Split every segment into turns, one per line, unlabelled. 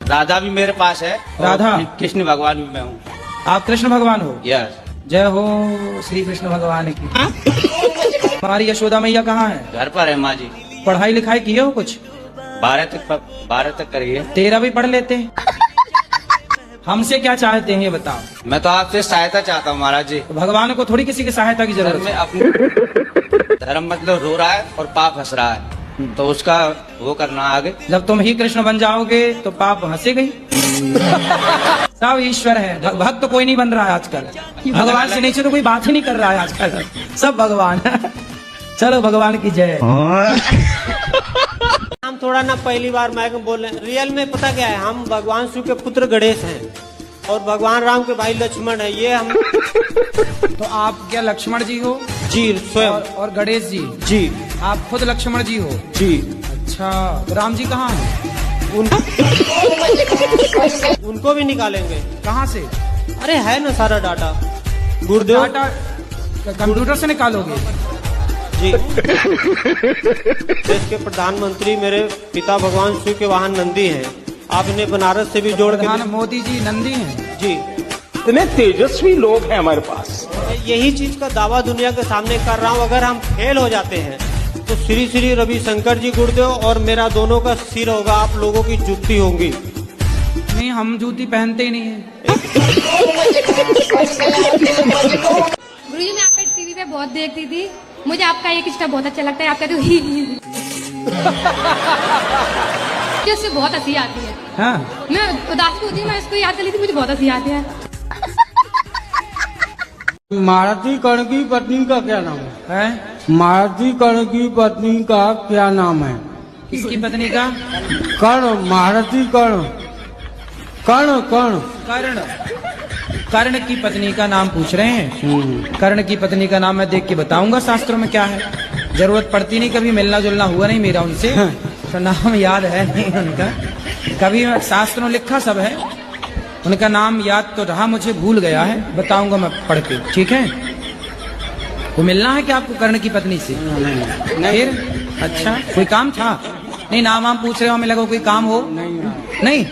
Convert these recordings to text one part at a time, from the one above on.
राधा भी मेरे पास है।
राधा?
कृष्ण भगवान भी मैं हूँ।
आप कृष्ण भगवान हो?
यस।
जय हो श्री कृष्ण भगवान की। हमारी यशोदा मैया कहाँ है?
घर पर है माँ जी।
पढ़ाई लिखाई किए हो कुछ?
12 तक करिए।
तेरा भी पढ़ लेते। हमसे क्या चाहते हैं ये बताओ।
मैं तो आपसे सहायता चाहता हूँ महाराज जी।
तो भगवान को थोड़ी किसी की सहायता की
सर
जरूरत
मैं
है।
अपने धर्म मतलब रो रहा है और पाप हंस रहा है, तो उसका वो करना आगे।
जब तुम ही कृष्ण बन जाओगे तो पाप हंसेगा ही। सब ईश्वर है, भक्त तो कोई नहीं बन रहा है आजकल। भगवान से नीचे तो कोई बात ही नहीं कर रहा है आजकल, सब भगवान। चलो भगवान की जय।
हम थोड़ा ना पहली बार मैं बोल रहे हैं, रियल में पता क्या है, हम भगवान शिव के पुत्र गणेश हैं और भगवान राम के भाई लक्ष्मण है। ये हम
तो आप क्या लक्ष्मण जी हो?
जी स्वयं।
और गणेश जी?
जी।
आप खुद लक्ष्मण जी हो?
जी।
अच्छा, तो राम जी कहाँ हैं?
उनको भी निकालेंगे।
कहाँ से?
अरे है ना सारा डाटा गुरुदेव।
डाटा कंप्यूटर से निकालोगे?
जी। देश के प्रधानमंत्री मेरे पिता भगवान शिव के वाहन नंदी हैं। आप इन्हें बनारस से भी जोड़ के।
प्रधान मोदी जी नंदी हैं?
जी।
इतने तेजस्वी लोग हैं हमारे पास।
यही चीज का दावा दुनिया के सामने कर रहा हूँ। अगर हम फेल हो जाते हैं तो श्री श्री रविशंकर जी गुरुदेव और मेरा दोनों का सिर होगा, आप लोगों की जूती होंगी।
नहीं, हम जूती पहनते ही नहीं है।
गुरुजी मैं आपका टीवी पे बहुत देखती थी, मुझे आपका एक स्टेप बहुत अच्छा लगता है। आपका तो ही उससे बहुत हंसी आती है।
हाँ?
मैं उदास होती हूँ, मैं इसको याद कर ली थी, मुझे बहुत हंसी आती है।
मारुति कर्ण की पत्नी का क्या नाम है? मारुति कर्ण की पत्नी का क्या नाम है?
किसकी पत्नी का?
कर्ण, मारुति कर्ण, कर्ण कर्ण
कर्ण। कर्ण की पत्नी का नाम पूछ रहे हैं? कर्ण की पत्नी का नाम मैं देख के बताऊंगा शास्त्रों में क्या है। जरूरत पड़ती नहीं, कभी मिलना जुलना हुआ नहीं मेरा उनसे, तो नाम याद है नहीं उनका। कभी शास्त्रों में लिखा सब है, उनका नाम याद तो रहा, मुझे भूल गया है, बताऊंगा मैं पढ़ के। ठीक है? वो मिलना है क्या आपको कर्ण की पत्नी से? फिर अच्छा कोई काम था? नहीं, नाम वाम पूछ रहे हो, हमें लगा कोई काम हो। नहीं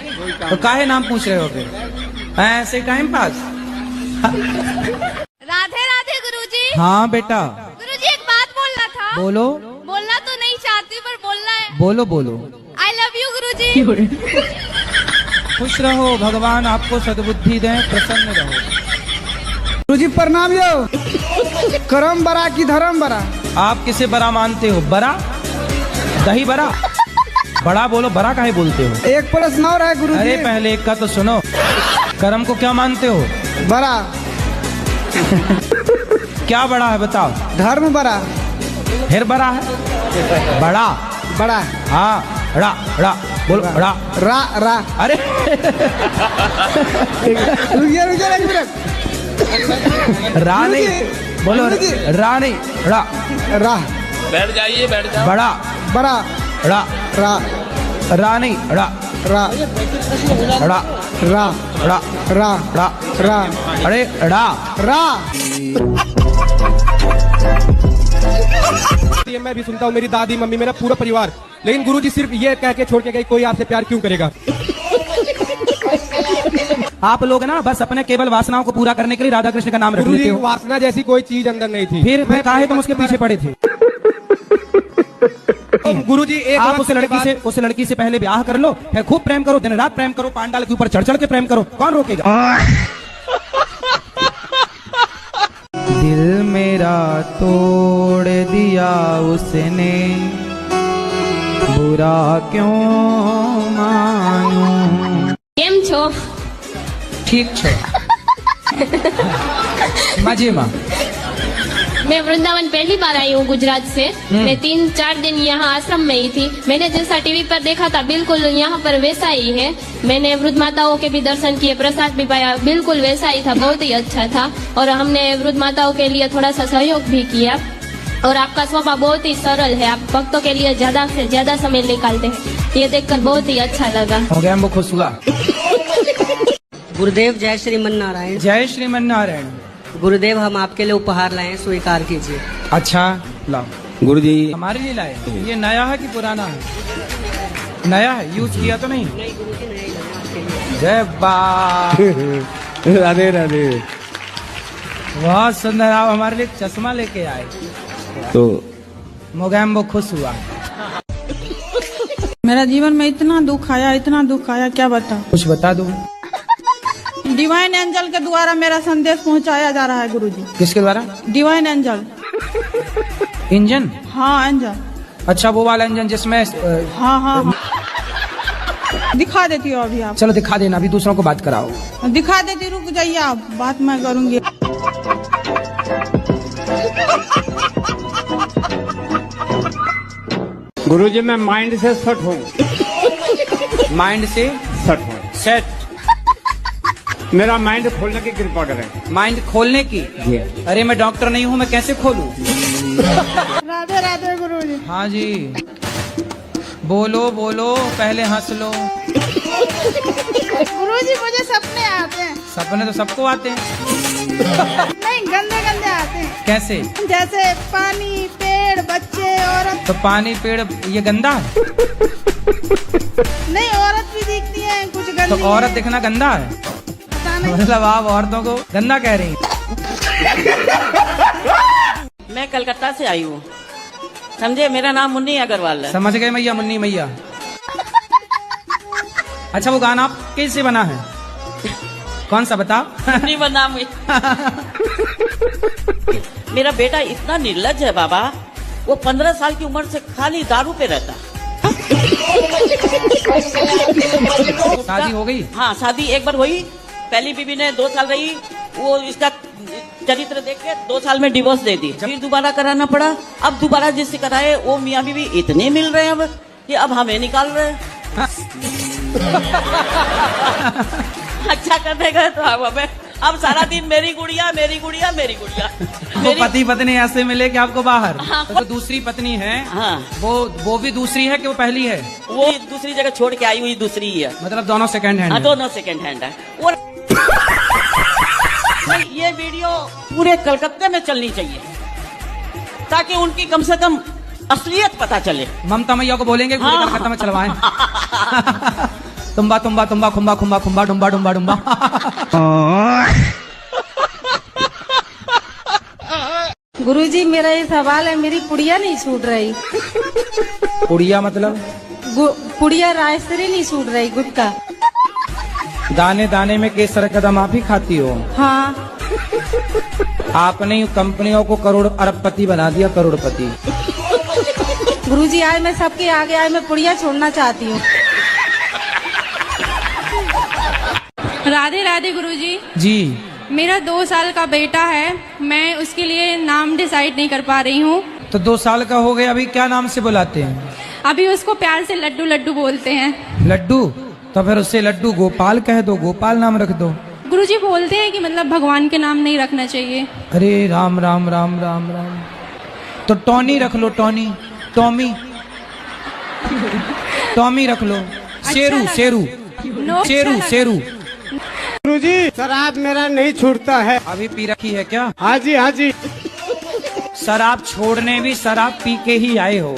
तो काहे नाम पूछ रहे हो फिर? ऐसे टाइम पास।
राधे राधे गुरुजी।
हाँ बेटा।
गुरुजी एक बात बोलना था।
बोलो।
बोलना तो नहीं चाहती पर बोलना है।
बोलो बोलो।
आई लव यू गुरुजी।
खुश रहो, भगवान आपको सद्बुद्धि दें, प्रसन्न रहो।
गुरुजी प्रणाम यो। करम बरा की धर्म बरा?
आप किसे बड़ा मानते हो? बड़ा? दही बड़ा? बड़ा बोलो, बड़ा काहे बोलते हो?
एक प्रश्न और है गुरुजी।
अरे पहले एक का तो सुनो। कर्म को क्या मानते हो?
बरा।
क्या बड़ा है बताओ?
धर्म बरा।
फिर बड़ा है? बड़ा
बड़ा।
हाँ, ड़ा ड़ा बोलो, ड़ा।
रा रा।
अरे
रुकिए रुकिए एक मिनट।
रा नहीं बोलो, रा नहीं, ड़ा।
रा।
बैठ जाइए, बैठ जाओ।
बड़ा
बड़ा।
ड़ा।
रा।
रा नहीं, ड़ा
रा।
ड़ा
रा।
ड़ा
रा।
ड़ा
रा।
अरे ड़ा।
रा।
मैं भी सुनता हूँ, मेरी दादी मम्मी मेरा पूरा परिवार, लेकिन गुरुजी सिर्फ ये कह के छोड़ के गए कोई आपसे प्यार क्यों करेगा?
आप लोग ना बस अपने केवल वासनाओं को पूरा करने के लिए राधा कृष्ण का नाम रख लेते
गुरुजी
हो।
वासना जैसी कोई चीज अंदर नहीं थी।
फिर काहे तुम उसके पीछे पड़े थे?
गुरुजी एक
आप उस लड़की से पहले ब्याह कर लो, फिर खूब प्रेम करो, दिन रात प्रेम करो, पांडाल के ऊपर चढ़ चढ़ के प्रेम करो, कौन रोकेगा? दिल मेरा तोड़ दिया उसने, बुरा क्यों मानूं?
केम छो?
ठीक छो। मजे में।
मैं वृंदावन पहली बार आई हूँ गुजरात से। मैं 3-4 दिन यहाँ आश्रम में ही थी। मैंने जैसा टीवी पर देखा था बिल्कुल यहाँ पर वैसा ही है। मैंने वृद्ध माताओं के भी दर्शन किए, प्रसाद भी पाया, बिल्कुल वैसा ही था, बहुत ही अच्छा था। और हमने वृद्ध माताओं के लिए थोड़ा सा सहयोग भी किया। और आपका स्वभाव बहुत ही सरल है, आप भक्तों के लिए ज्यादा से ज्यादा समय निकालते हैं, ये देखकर बहुत ही अच्छा लगा।
हो गया, हमको खुश हुआ।
गुरुदेव जय श्रीमन नारायण।
जय श्रीमन नारायण।
गुरुदेव हम आपके लिए उपहार लाए हैं, स्वीकार कीजिए।
अच्छा लाओ।
गुरुजी
हमारे लिए लाए? ये नया है कि पुराना है? नया है, यूज किया तो नहीं?
नहीं गुरुजी नहीं।
जय बा।
राधे राधे।
बहुत सुंदर, आप हमारे लिए चश्मा लेके आए
तो
मोगैम्बो खुश हुआ।
मेरा जीवन में इतना दुख आया क्या बता।
कुछ बता दो।
डिवाइन एंजल के द्वारा मेरा संदेश पहुंचाया जा रहा है गुरुजी।
किसके द्वारा?
Divine angel.
इंजन?
हाँ एंजल।
अच्छा वो वाला इंजन जिसमें
हाँ। दिखा देती हो अभी आप।
चलो दिखा देना, अभी दूसरों को बात कराओ।
दिखा देती, रुक जाइए आप, बात मैं करूंगी।
गुरुजी मैं माइंड से सेट हूँ।
माइंड से
सेट हूँ।
सेट?
मेरा माइंड खोलने की कृपा करें।
माइंड खोलने की? अरे मैं डॉक्टर नहीं हूँ, मैं कैसे खोलूं?
राधे राधे गुरुजी।
हाँ जी, बोलो बोलो, पहले हंस लो।
गुरुजी मुझे सपने आते हैं।
सपने तो सबको आते हैं।
नहीं, गंदे गंदे आते हैं।
कैसे?
जैसे पानी, पेड़, बच्चे, औरत।
तो पानी पेड़ ये गंदा है?
नहीं, औरत भी दिखती है कुछ गंदी।
तो औरत दिखना गंदा है?
पता नहीं।
मतलब आप औरतों को गंदा कह रही हैं?
मैं कलकत्ता से आई हूँ, समझे। मेरा नाम मुन्नी अग्रवाल है।
समझ गए मैया, मुन्नी मैया। अच्छा वो गाना आप कैसे बना है? कौन सा बता?
नहीं बना मेरा बेटा इतना निर्लज है बाबा, वो 15 साल की उम्र से खाली दारू पे रहता।
शादी हो गई?
हाँ शादी एक बार हुई, पहली बीवी ने 2 साल रही, वो इसका चरित्र देख के 2 साल में डिवोर्स दे दी। फिर दोबारा कराना पड़ा। अब दोबारा जिससे कराए वो मियाँ बीवी इतने मिल रहे हैं अब कि अब हमें निकाल रहे हैं। अच्छा करने गए तो अब सारा दिन मेरी गुड़िया।
वो पति पत्नी ऐसे मिले कि आपको बाहर।
हाँ।
तो दूसरी पत्नी है।
हाँ।
वो भी दूसरी है कि वो पहली है?
वो दूसरी जगह छोड़ के आई हुई दूसरी ही है।
मतलब दोनों सेकंड हैंड?
हाँ दोनों सेकंड हैंड है। और ये वीडियो पूरे कलकत्ते में चलनी चाहिए ताकि उनकी कम से कम असलियत पता चले।
ममता मैया को बोलेंगे पूरे
हाँ।
कलकत्ता में चलवाएं। तुम्बा तुम्बा तुम्बा खुम्बा खुम्बा खुम्बा डुम्बा डुम्बा डुम्बा।
गुरुजी मेरा ये सवाल है, मेरी पुड़िया नहीं छूट रही।
पुड़िया मतलब?
पुड़िया रायसरी नहीं छूट रही, गुटका।
दाने दाने में केसर कदम आप ही खाती हो?
हाँ।
आपने कंपनियों को करोड़ अरबपति बना दिया, करोड़पति।
गुरुजी आज मैं सबके आगे आज मैं पुड़िया छोड़ना चाहती हूँ।
राधे राधे गुरुजी।
जी।
मेरा 2 साल का बेटा है, मैं उसके लिए नाम डिसाइड नहीं कर पा रही हूँ।
तो 2 साल का हो गया, अभी क्या नाम से बुलाते हैं?
अभी उसको प्यार से लड्डू लड्डू बोलते हैं।
लड्डू? तो फिर उससे लड्डू गोपाल कह दो, गोपाल नाम रख दो।
गुरुजी बोलते हैं कि मतलब भगवान के नाम नहीं रखना चाहिए।
अरे राम राम राम राम राम। तो टॉनी रख लो, टॉनी, टॉमी, टॉमी रख लो। शेरू शेरू शेरू शेरू।
गुरुजी शराब मेरा नहीं छूटता है।
अभी पी रखी है क्या?
हाँ जी हाँ जी।
शराब छोड़ने भी शराब पी के ही आए हो।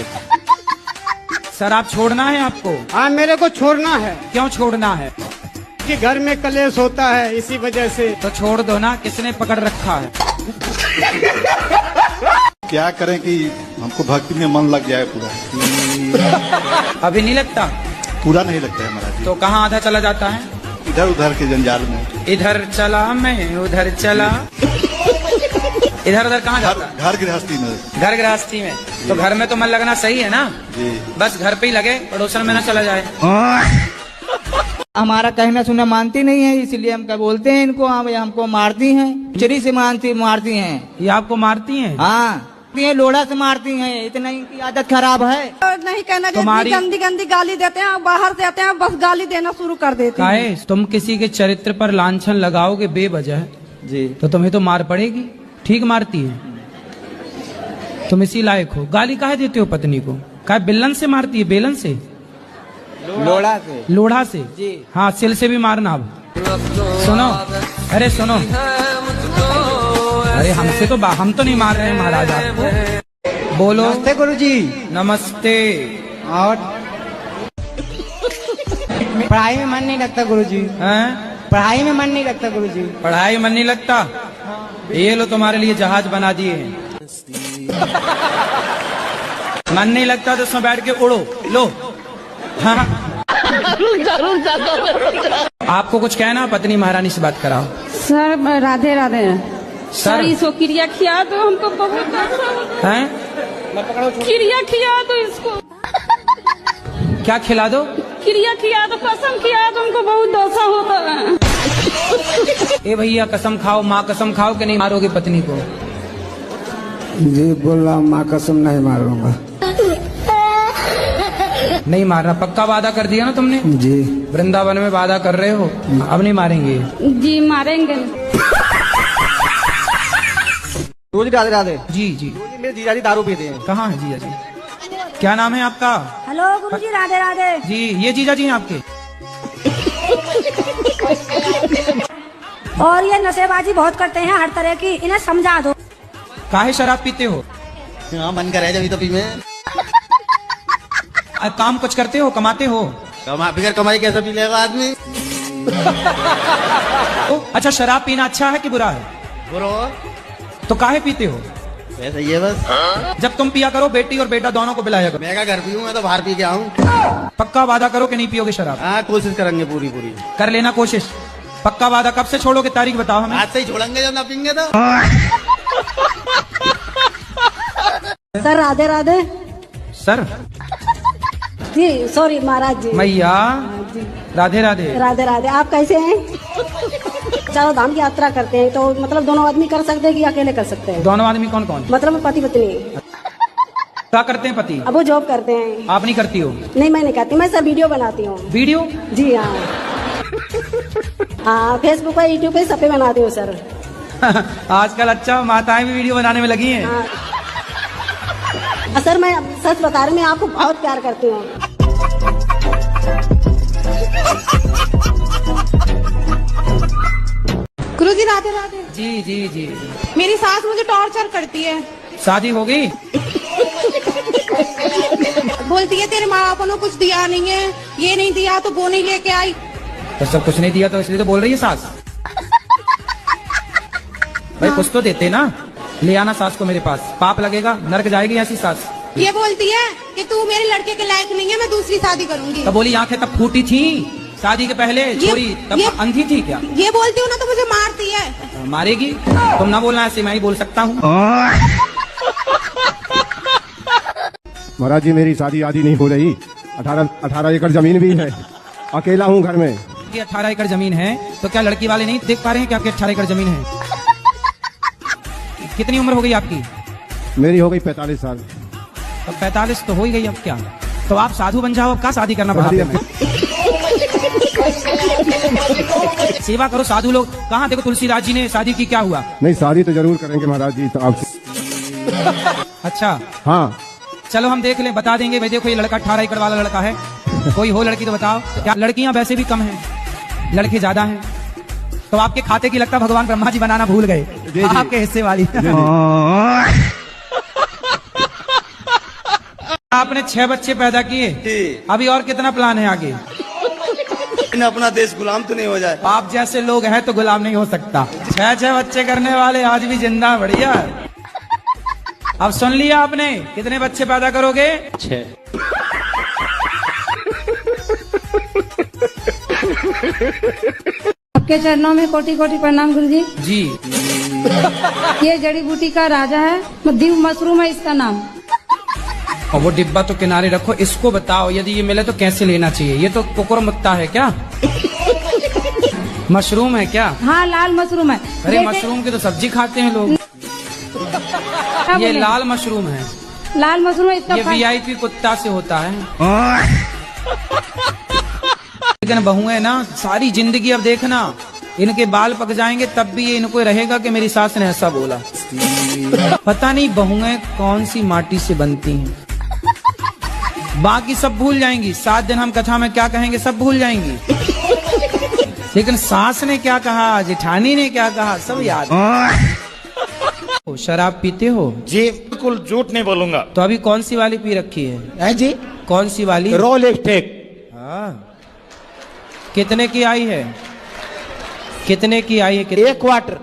शराब छोड़ना है आपको?
हाँ मेरे को छोड़ना है।
क्यों छोड़ना है?
कि घर में कलेश होता है इसी वजह से।
तो छोड़ दो ना, किसने पकड़ रखा है?
क्या करें कि हमको भक्ति में मन लग जाए पूरा।
अभी नहीं लगता?
पूरा नहीं लगता है महाराज।
तो कहाँ आधा चला जाता है?
इधर उधर के जंजाल में।
इधर चला मैं उधर चला। इधर उधर कहाँ जाता है?
घर गृहस्थी में।
घर गृहस्थी में? तो घर में तो मन लगना सही है ना
जी।
बस घर पे ही लगे, पड़ोसन में ना चला जाए।
हमारा कहना सुना मानती नहीं है, इसलिए हम क्या बोलते हैं इनको, हमको मारती हैं, चरी से मारती हैं।
ये आपको मारती हैं?
हाँ लोड़ा से मारती हैं, इतना इनकी आदत खराब है।
नहीं कहना,
तुम्हारी
गंदी गंदी गाली देते हैं, बाहर से आते हैं बस गाली देना शुरू कर देते हैं।
तुम किसी के चरित्र पर लांछन लगाओगे बेवजह जी, तो तुम्हें तो मार पड़ेगी। ठीक मारती है, तुम इसी लायक हो। गाली काहे देते हो पत्नी को? काहे बेलन से मारती है? बेलन से?
लोड़ा से।
लोढ़ा से जी। हाँ सिल से भी मारना। अब सुनो, अरे सुनो, अरे हमसे तो हम तो नहीं मार रहे हैं महाराज आपको। बोलो।
नमस्ते गुरुजी।
नमस्ते।
और पढ़ाई में मन नहीं लगता गुरुजी। पढ़ाई में मन नहीं लगता गुरुजी।
पढ़ाई में मन नहीं लगता? ये लो तुम्हारे लिए जहाज बना दिए हैं। मन नहीं लगता तो उसमें बैठ के उड़ो, लो। हाँ। आपको कुछ कहना? पत्नी महारानी से बात कराओ।
सर राधे राधे।
सर
इसको क्रिया खिया तो हमको बहुत
हैं?
क्रिया खिया तो इसको
क्या खिला दो?
क्रिया खिया तो कसम खिया तो हमको बहुत दोषा होता है।
ए भैया कसम खाओ, माँ कसम खाओ कि नहीं मारोगे पत्नी को?
जी बोला माँ कसम नहीं मारूंगा।
नहीं मारना, पक्का वादा कर दिया ना तुमने?
जी।
वृंदावन में वादा कर रहे हो, अब नहीं मारेंगे?
जी मारेंगे।
गुरुजी राधे राधे।
जी जी।
मेरे जीजाजी दारू पीते हैं।
कहाँ है जीजा जी? क्या नाम है आपका?
हेलो गुरुजी राधे राधे।
जी ये जीजा जी हैं आपके?
और ये नशेबाजी बहुत करते हैं हर तरह की, इन्हें समझा दो।
काहे शराब पीते हो?
हाँ मन करे जब तो पी में।
काम कुछ करते हो, कमाते हो?
बिगर कमाई कैसे पी लेगा आदमी?
अच्छा शराब पीना अच्छा है कि बुरा है?
बुरा।
तो काहे पीते हो?
ऐसा ही है बस।
जब तुम पिया करो बेटी और बेटा दोनों को पिलाया करो।
मैं क्या घर पीऊँ, मैं तो बाहर पी के आऊँ।
पक्का वादा करो कि नहीं पियोगे शराब?
हाँ कोशिश करेंगे पूरी पूरी।
कर लेना कोशिश। पक्का वादा। कब से छोड़ोगे, तारीख बताओ हमें।
आज से ही छोड़ेंगे जब ना पीएंगे तो।
सर राधे राधे।
सर
जी सॉरी महाराज जी।
मैया राधे राधे।
राधे राधे। आप कैसे हैं? चारों धाम की यात्रा करते हैं तो मतलब दोनों आदमी कर सकते हैं कि अकेले कर सकते हैं?
दोनों आदमी कौन कौन?
मतलब पति पत्नी।
क्या करते हैं पति?
अब वो जॉब करते हैं।
आप नहीं करती हो?
नहीं मैं नहीं करती, मैं सर वीडियो बनाती हूँ।
वीडियो?
जी हाँ। हाँ फेसबुक पे यूट्यूब पे सब पे बनाती हूँ सर।
आजकल अच्छा माताएं भी वीडियो बनाने में लगी हैं।
हाँ। सर मैं सच बता रही हूँ, मैं आपको बहुत प्यार करती हूँ। गुरुजी राधे राधे।
जी जी जी।
मेरी सास मुझे टॉर्चर करती है।
शादी हो गई?
बोलती है तेरे माँ बापों ने कुछ दिया नहीं है, ये नहीं दिया तो वो नहीं लेके आई।
तो सब कुछ नहीं दिया तो इसलिए तो बोल रही है सास। भाई कुछ तो देते ना। ले आना सास को मेरे पास, पाप लगेगा, नरक जाएगी ऐसी सास।
ये बोलती है कि तू मेरे लड़के के लायक नहीं है, मैं दूसरी शादी करूंगी।
तब बोली आंखें तब फूटी थी शादी के पहले, छोरी तब अंधी थी क्या?
ये बोलती हूँ ना तो मुझे मारती है।
मारेगी? तुम ना बोलना, ऐसे मैं ही बोल सकता हूँ।
महाराज जी मेरी शादी आदि नहीं हो रही। 18 एकड़ जमीन भी है, अकेला हूँ घर में।
18 एकड़ जमीन है तो क्या लड़की वाले नहीं देख पा रहे हैं कि आपकी 18 एकड़ जमीन है? कितनी उम्र हो गई आपकी?
मेरी हो गई 45 साल।
तो 45 तो हो ही गई, अब क्या? तो आप साधु बन जाओ, अब क्या शादी करना बुढ़ापे में? सेवा करो साधु लोग। कहाँ देखो तुलसीराज जी ने शादी की, क्या हुआ?
नहीं शादी तो जरूर करेंगे महाराज जी तो आपसे।
अच्छा
हाँ
चलो हम देख लें, बता देंगे। भाई देखो ये लड़का 18 एकड़ वाला लड़का है, कोई हो लड़की तो बताओ। क्या लड़कियां वैसे भी कम हैं, लड़के ज्यादा हैं? तो आपके खाते की लगता भगवान ब्रह्मा जी बनाना भूल गए, आपके हिस्से वाली। आपने 6 बच्चे पैदा किए, अभी और कितना प्लान है आगे?
अपना देश गुलाम तो नहीं हो जाए।
आप जैसे लोग हैं तो गुलाम नहीं हो सकता। 6 बच्चे करने वाले आज भी जिंदा, बढ़िया। अब सुन लिया आपने, कितने बच्चे पैदा करोगे?
6।
आपके चरणों में कोटि कोटि प्रणाम गुरुजी।
जी।
ये जड़ी बूटी का राजा है, दिव मशरूम है इसका नाम।
और वो डिब्बा तो किनारे रखो, इसको बताओ यदि ये मिले तो कैसे लेना चाहिए? ये तो कुकुर मुत्ता है क्या? मशरूम है क्या?
हाँ लाल मशरूम है।
अरे मशरूम की तो सब्जी खाते हैं लोग। ये लाल मशरूम है।
लाल मशरूम है इसका।
ये VIP कुत्ता से होता है। लेकिन बहुएं ना सारी जिंदगी, अब देखना इनके बाल पक जाएंगे तब भी ये इनको रहेगा कि मेरी सास ने ऐसा बोला। पता नहीं बहुएं कौन सी माटी से बनती हैं। बाकी सब भूल जाएंगी, 7 दिन हम कथा में क्या कहेंगे सब भूल जाएंगी, लेकिन सास ने क्या कहा, जेठानी ने क्या कहा, सब याद। शराब पीते हो?
जी बिल्कुल झूठ नहीं बोलूंगा।
तो अभी कौन सी वाली पी रखी है?
जी
कौन सी वाली?
रोल एक टेक।
हाँ कितने की आई है? कितने की आई है?
एक क्वार्टर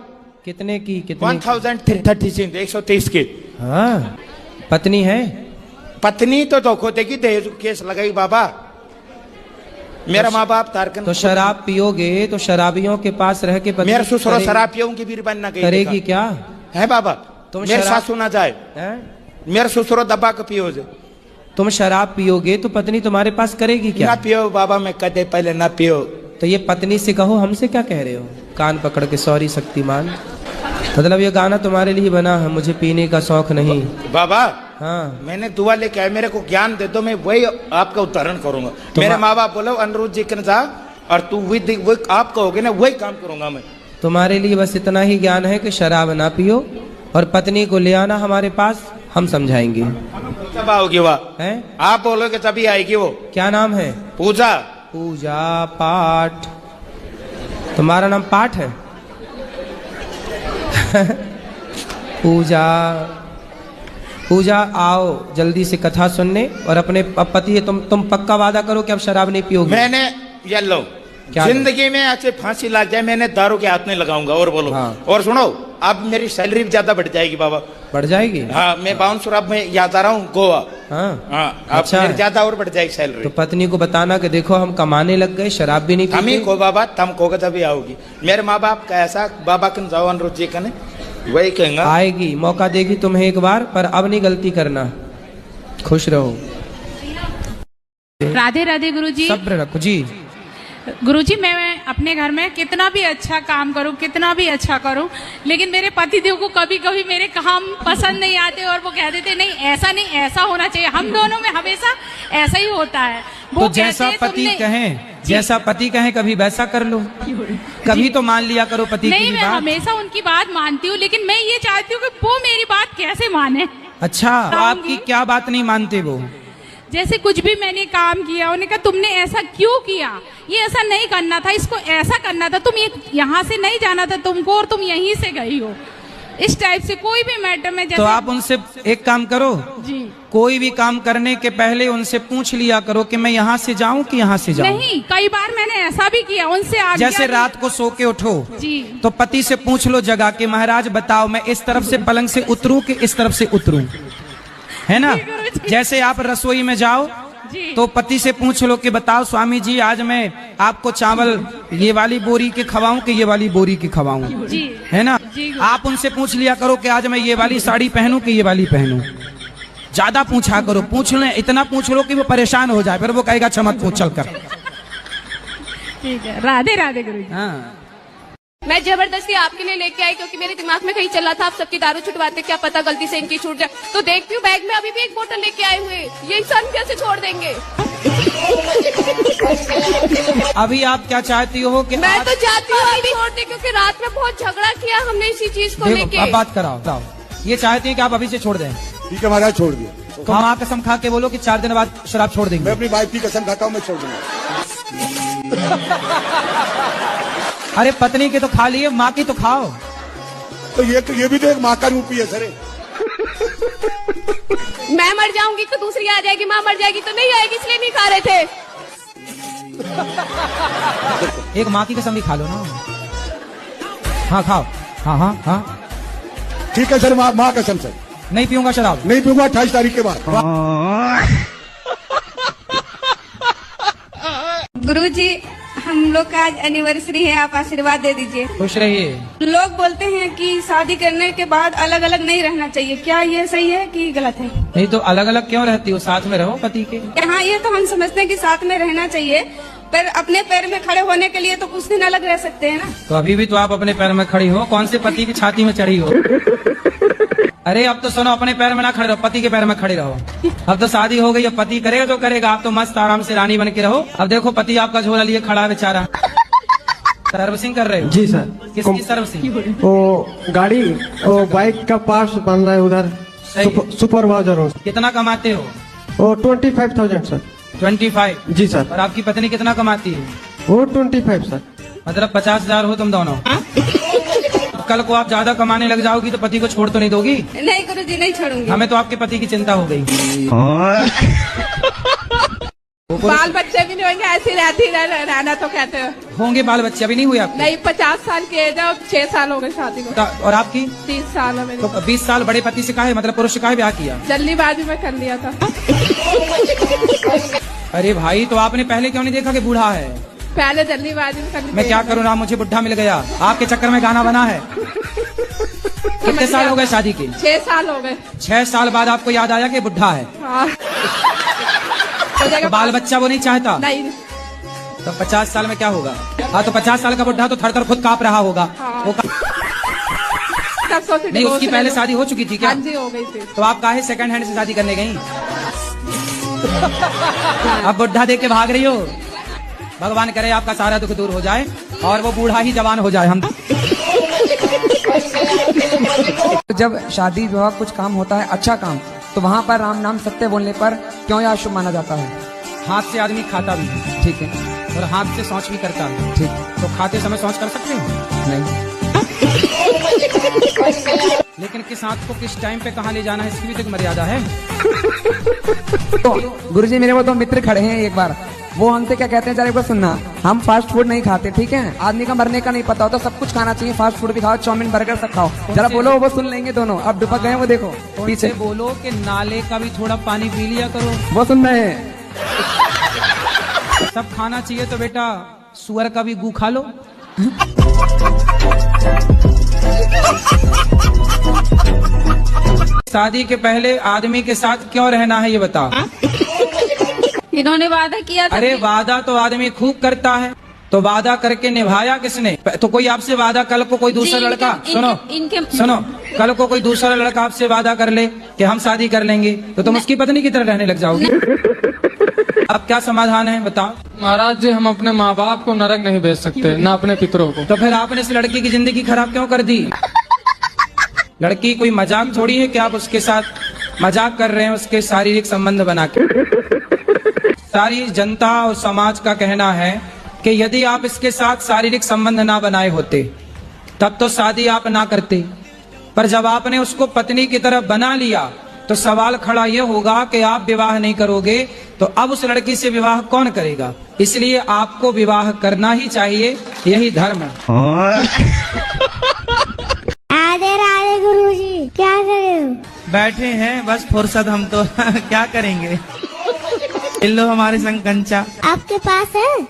कितने की? कितने
1336 123 की।
हाँ, पत्नी है?
पत्नी तो धोखो देगी, दहेज केस लगाई बाबा। मेरा माँ बाप तारकन।
तो शराब पियोगे तो शराबियों के पास रह के पत्नी
मेरे ससुर शराब पियोगी भी बनना
करेगी क्या?
है बाबा?
तुम
मेरे सासू ना जाए, मेरे ससुर दबा के पियो जे।
तुम शराब पियोगे तो पत्नी तुम्हारे पास करेगी क्या?
ना पियो बाबा, मैं कदे पहले ना पियो।
तो ये पत्नी से कहो, हमसे क्या कह रहे हो? कान पकड़ के सॉरी शक्तिमान, मतलब ये गाना तुम्हारे लिए बना है, मुझे पीने का शौक नहीं।
बाबा
हाँ,
मैंने दुआ लेके आया, मेरे को ज्ञान दे दो, मैं वही आपका उदाहरण करूंगा। मेरे माँ बाप बोलो अनुरुद्ध जी के जा, और तू वही आप कहोगे ना, वही काम करूंगा मैं।
तुम्हारे लिए बस इतना ही ज्ञान है कि शराब ना पियो और पत्नी को ले आना हमारे पास, हम समझाएंगे।
कब आओगी वह? है आप बोलोगे तभी आएगी वो।
क्या नाम है?
पूजा।
पूजा पाठ। तुम्हारा नाम पाठ है? पूजा। पूजा आओ जल्दी से कथा सुनने, और अपने पति तुम पक्का वादा करो कि अब शराब नहीं पियोगे।
मैंने ये लो, जिंदगी में ऐसे फांसी लग जाए मैंने दारू के हाथ में लगाऊंगा। और बोलो। हाँ। और सुनो, अब मेरी सैलरी भी ज्यादा बढ़ जाएगी बाबा।
बढ़ जाएगी?
हाँ, मैं 52 अब मैं याद आ रहा हूँ गोवा। हाँ, अब
अच्छा,
ज्यादा और बढ़ जाएगी सैलरी।
तो पत्नी को बताना कि देखो हम कमाने लग गए, शराब भी नहीं पीते।
हम ही को बाबा, तुम कहोगे तभी आओगी। मेरे माँ बाप का ऐसा, बाबा कन जाओ अनुरुद्ध जी कने, वही कहेंगा।
आएगी, मौका देगी तुम्हें एक बार, पर अब नहीं गलती करना। खुश रहो।
राधे राधे गुरुजी।
सब्र रखो जी।
गुरुजी, मैं अपने घर में कितना भी अच्छा काम करूं, कितना भी अच्छा करूं, लेकिन मेरे पतिदेव को कभी कभी मेरे काम पसंद नहीं आते, और वो कह देते नहीं ऐसा नहीं, ऐसा होना चाहिए। हम दोनों में हमेशा ऐसा ही होता है।
तो जैसा पति कहें, जैसा पति कहें कभी वैसा कर लो, कभी तो मान लिया करो पति की बात।
नहीं, मैं हमेशा उनकी बात मानती हूँ, लेकिन मैं ये चाहती हूँ कि वो मेरी बात कैसे माने।
अच्छा, तो आपकी क्या बात नहीं मानते वो?
जैसे कुछ भी मैंने काम किया, उन्होंने कहा तुमने ऐसा क्यों किया, ये ऐसा नहीं करना था, इसको ऐसा करना था, तुम ये यहाँ से नहीं जाना था तुमको, और तुम यहीं से गई हो। इस टाइप से कोई भी मैटर में जैसे।
तो आप उनसे एक काम करो
जी,
कोई भी काम करने के पहले उनसे पूछ लिया करो कि मैं यहाँ से जाऊँ कि यहाँ से जाऊँ।
नहीं, कई बार मैंने ऐसा भी किया उनसे।
जैसे रात को सो के उठो
जी,
तो पति से पूछ लो जगा के, महाराज बताओ मैं इस तरफ से पलंग से उतरूं कि इस तरफ से उतरूं, है ना? जैसे आप रसोई में जाओ तो पति से पूछ लो कि बताओ स्वामी जी आज मैं आपको चावल ये वाली बोरी के खवाऊं कि ये वाली बोरी के खवाऊं, है ना? आप उनसे पूछ लिया करो कि आज मैं ये वाली साड़ी पहनूं कि ये वाली पहनूं। ज्यादा पूछा करो, पूछ ले, इतना पूछ लो कि वो परेशान हो जाए, फिर वो कहेगा अच्छा मत पूछ, चल कर।
ठीक है, राधे राधे गुरुजी।
हाँ,
मैं जबरदस्ती आपके लिए लेके आई क्योंकि मेरे दिमाग में कहीं चला था आप सबकी दारू छुटवाते, क्या पता गलती से इनकी छूट जाए। तो देखती हूँ बैग में अभी भी एक बोतल लेके आए हुए, ये इंसान कैसे छोड़ देंगे?
अभी आप क्या चाहती हो कि
मैं तो चाहती हूँ अभी छोड़ दे, क्योंकि रात में बहुत झगड़ा किया हमने इसी चीज को लेके।
अब बात कराओ, ये चाहती है कि आप अभी से छोड़ दें।
ठीक है महाराज, छोड़ दिया।
तो माँ कसम खा के बोलो कि 4 दिन बाद शराब छोड़ देंगे।
मैं अपनी वाइफ की कसम खाता हूँ, मैं छोड़ दूंगा।
अरे पत्नी की तो खा लिए, माँ की तो खाओ।
तो ये भी तो एक माँ का रूप ही है सर।
मैं मर जाऊंगी तो दूसरी आ जाएगी, माँ मर जाएगी तो नहीं आएगी, इसलिए नहीं खा रहे थे।
एक माँ की कसम भी खा लो ना। हाँ खाओ, हाँ हाँ हाँ
ठीक है सर, माँ कसम सर।
नहीं पीऊंगा शराब,
नहीं पीऊंगा 28 तारीख के बाद।
गुरुजी, हम लोग का आज एनिवर्सरी है, आप आशीर्वाद दे दीजिए।
खुश रहिए।
लोग बोलते हैं कि शादी करने के बाद अलग अलग नहीं रहना चाहिए, क्या ये सही है कि गलत है?
नहीं तो अलग अलग क्यों रहती हो, साथ में रहो पति के।
हाँ, ये तो हम समझते हैं कि साथ में रहना चाहिए, पर अपने पैर में खड़े होने के लिए तो कुछ दिन अलग रह सकते हैं ना।
तो अभी भी तो आप अपने पैर में खड़ी हो, कौन से पति की छाती में चढ़ी हो? अरे अब तो सुनो, अपने पैर में ना खड़े रहो, पति के पैर में खड़े रहो। अब तो शादी हो गई, अब पति करेगा तो करेगा, आप तो मस्त आराम से रानी बन के रहो। अब देखो पति आपका झोला लिए खड़ा बेचारा। सर्विसिंग कर रहे हो?
जी सर।
किसकी सर्विसिंग?
वो गाड़ी, वो बाइक का पार्ट्स बन रहा है उधर, सुपरवाइजर हूँ।
कितना कमाते हो?
वो 25,000 सर।
25?
जी सर।
और आपकी पत्नी कितना कमाती है?
वो 25 सर।
मतलब 50,000 हो तुम दोनों। कल को आप ज्यादा कमाने लग जाओगी तो पति को छोड़ तो नहीं दोगी?
नहीं गुरुजी, नहीं छोड़ूंगी।
हमें तो आपके पति की चिंता हो गई।
बाल बच्चे भी नहीं होंगे, ऐसे रहती रहना तो कहते हैं।
होंगे बाल बच्चे, अभी नहीं हुए आपके?
नहीं, 50 साल की एज है, 6 साल हो गए शादी को।
और आपकी?
30 साल है मेरी।
तो 20 साल बड़े पति से काहे, मतलब पुरुष से काहे ब्याह किया?
जल्दीबाजी में कर लिया था।
अरे भाई, तो आपने पहले क्यों नहीं देखा कि बूढ़ा है?
पहले जल्दीबाजी में कर लिया।
मैं क्या करूँ ना, मुझे बुढ़ा मिल गया। आपके चक्कर में गाना बना है। कितने साल हो गए शादी के?
6 साल हो गए।
6 साल बाद आपको याद आया कि बुढ़ा है?
हाँ।
तो बाल बच्चा वो नहीं चाहता?
नहीं।
तो 50 साल में क्या होगा? हाँ, तो 50 साल का बुढ़ा तो थर थर खुद कांप रहा होगा।
हाँ।
वो नहीं, उसकी पहले शादी हो चुकी थी क्या?
हाँ जी, हो गई थी।
तो आप काहे सेकंड हैंड से शादी करने गई? अब बुढ़ा देख के भाग रही हो? भगवान करे आपका सारा दुख दूर हो जाए और वो बूढ़ा ही जवान हो जाए। हम
जब शादी विवाह कुछ काम होता है, अच्छा काम, तो वहाँ पर राम नाम सत्य बोलने पर क्यों यह शुभ माना जाता है?
हाथ से आदमी खाता भी है,
ठीक है,
और हाथ से शौच भी करता है,
ठीक।
तो खाते समय शौच कर सकते हो?
नहीं।
लेकिन किस हाथ को किस टाइम पे कहाँ ले जाना है, इसकी भी तो एक मर्यादा है।
तो गुरुजी, मेरे वो 2 मित्र खड़े हैं, एक बार वो हमसे क्या कहते हैं, जरा एक बार सुनना। हम फास्ट फूड नहीं खाते, ठीक है? आदमी का मरने का नहीं पता होता, सब कुछ खाना चाहिए, फास्ट फूड भी खाओ, चाउमीन बर्गर सब खाओ। जरा बोलो, वो सुन लेंगे दोनों। अब दुपक गए, वो देखो पीछे।
बोलो कि नाले का भी थोड़ा पानी पी लिया करो।
वो सुन रहे हैं।
सब खाना चाहिए तो बेटा सुअर का भी गू खा लो। शादी के पहले आदमी के साथ क्यों रहना है, ये बता।
इन्होंने वादा किया था।
अरे वादा तो आदमी खूब करता है, तो वादा करके निभाया किसने? तो कोई आपसे वादा, कल को कोई दूसरा लड़का, सुनो, कल को कोई दूसरा लड़का आपसे वादा कर ले कि हम शादी कर लेंगे, तो तुम उसकी पत्नी की तरह रहने लग जाओगे। अब क्या समाधान है, बताओ।
महाराज जी, हम अपने माँ बाप को नरक नहीं भेज सकते, न अपने पितरों को।
तो फिर आपने इस लड़की की जिंदगी खराब क्यों कर दी? लड़की कोई मजाक थोड़ी है कि आप उसके साथ मजाक कर रहे हैं, उसके शारीरिक संबंध बना के। सारी जनता और समाज का कहना है कि यदि आप इसके साथ शारीरिक संबंध ना बनाए होते तब तो शादी आप ना करते, पर जब आपने उसको पत्नी की तरफ बना लिया तो सवाल खड़ा ये होगा कि आप विवाह नहीं करोगे तो अब उस लड़की से विवाह कौन करेगा? इसलिए आपको विवाह करना ही चाहिए, यही धर्म है।
राधे राधे गुरुजी, क्या कर रहे हो?
बैठे हैं बस फुर्सत, हम तो क्या करेंगे। लो हमारे संग कंचा।
आपके पास है?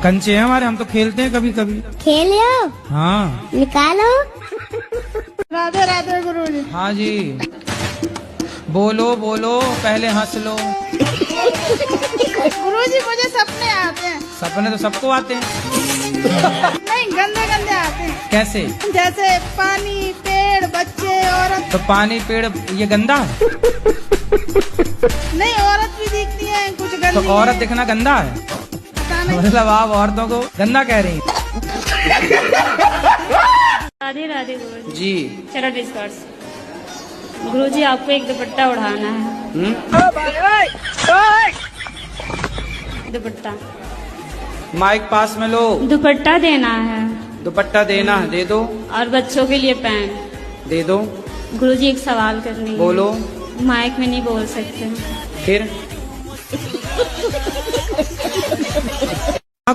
कंचे हैं हमारे, हम तो खेलते हैं कभी कभी।
खेलो।
हाँ,
निकालो। राधे राधे गुरुजी।
हाँ जी, बोलो बोलो, पहले हंस लो।
गुरुजी, मुझे सपने आते हैं।
सपने तो सबको आते हैं।
नहीं, गंदे गंदे आते हैं।
कैसे?
जैसे पानी, पेड़, बच्चे, औरत।
तो पानी, पेड़, ये गंदा है?
नहीं, औरत भी दिखती है कुछ गंदी।
तो औरत दिखना गंदा है? मतलब आप औरतों को गंदा कह रही हैं?
राधे राधे गुरुजी।
जी,
चरण स्पर्श। गुरुजी, आपको एक दुपट्टा उड़ाना है। दुपट्टा
माइक पास में लो।
दुपट्टा देना है।
दुपट्टा देना है, दे दो।
और बच्चों के लिए पैंट
दे दो।
गुरुजी, एक सवाल करनी है।
बोलो।
माइक में नहीं बोल सकते।
फिर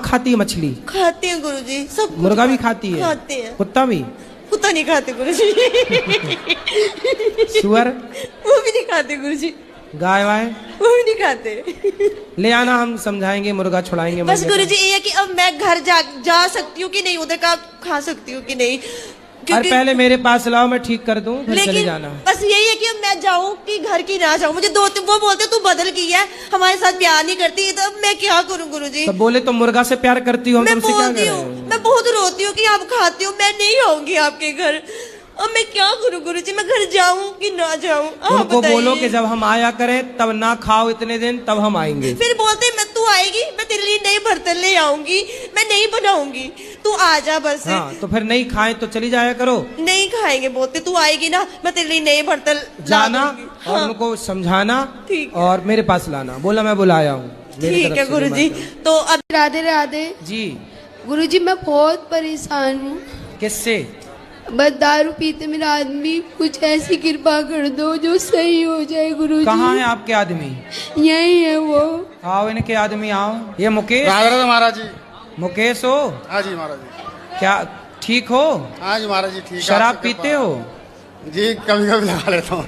खाती है मछली?
खाते हैं गुरुजी, सब
मुर्गा भी खाती है?
खाते हैं।
कुत्ता भी?
कुत्ता नहीं खाते गुरुजी।
सुअर?
वो भी नहीं खाते गुरुजी।
गाय वाय?
वो भी नहीं खाते।
ले आना, हम समझाएंगे, मुर्गा छुड़ाएंगे।
बस गुरुजी ये है कि अब मैं घर जा सकती हूँ कि नहीं, उधर का खा सकती हूँ कि नहीं,
और पहले मेरे पास लाओ, मैं ठीक कर दूं, फिर चले जाना।
बस यही है कि अब मैं जाऊं कि घर की ना जाऊं। मुझे वो बोलते तू बदल गई है, हमारे साथ प्यार नहीं करती, तो अब मैं क्या करूं गुरुजी?
तो बोले तो मुर्गा से प्यार करती हो,
मैं बोलती हूँ, मैं बहुत रोती हूँ कि आप खाती हो, मैं नहीं आऊंगी आपके घर। अब मैं क्या करूं गुरुजी, मैं घर जाऊं कि ना जाऊं?
उनको बोलो कि जब हम आया करें तब ना खाओ इतने दिन, तब हम आएंगे।
फिर बोलते मैं तू आएगी, मैं तेरे लिए नए बर्तन ले आऊंगी, मैं नहीं बनाऊंगी, तू आ जा बस।
हाँ, तो फिर नहीं खाए तो चली जाया करो।
नहीं खाएंगे, बोलते तू आएगी ना, मैं तेरे लिए नए बर्तन
जाना और उनको समझाना और मेरे पास लाना। बोला मैं बुलाया हूँ।
ठीक है गुरुजी। तो अब
राधे राधे
जी।
गुरुजी, मैं बहुत परेशान हूँ।
किससे?
बस दारू पीते मेरा आदमी, कुछ ऐसी कृपा कर दो जो सही हो जाए गुरुजी।
कहाँ है आपके आदमी?
यही है वो।
आओ इनके आदमी आओ। ये मुकेश?
महाराज जी।
मुकेश हो?
हाँ जी महाराज जी।
क्या ठीक हो?
हाँ जी महाराज जी ठीक।
शराब पीते हो?
जी कभी कभी लगा लेता हूँ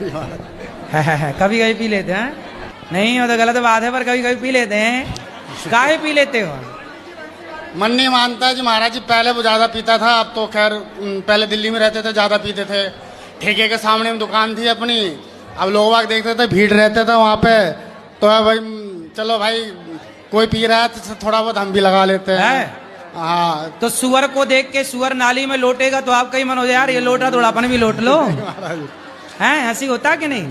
कभी कभी पी लेते हैं? नहीं वो तो गलत बात है, पर कभी कभी पी लेते हैं। काहे पी लेते हो?
मन नहीं मानता है जी महाराज जी। पहले वो ज्यादा पीता था, अब तो खैर पहले दिल्ली में रहते थे, ज्यादा पीते थे। ठेके के सामने में दुकान थी अपनी, अब लोग बाग देखते थे, भीड़ रहते थे वहाँ पे, तो भाई चलो भाई कोई पी रहा है तो थोड़ा बहुत हम भी लगा लेते हैं। हाँ
तो सुअर को देख के सुअर नाली में लोटेगा तो आपका ही मन हो जाए यार ये लोटा थोड़ा अपन भी लोट लो। हैं हंसी होता कि नहीं?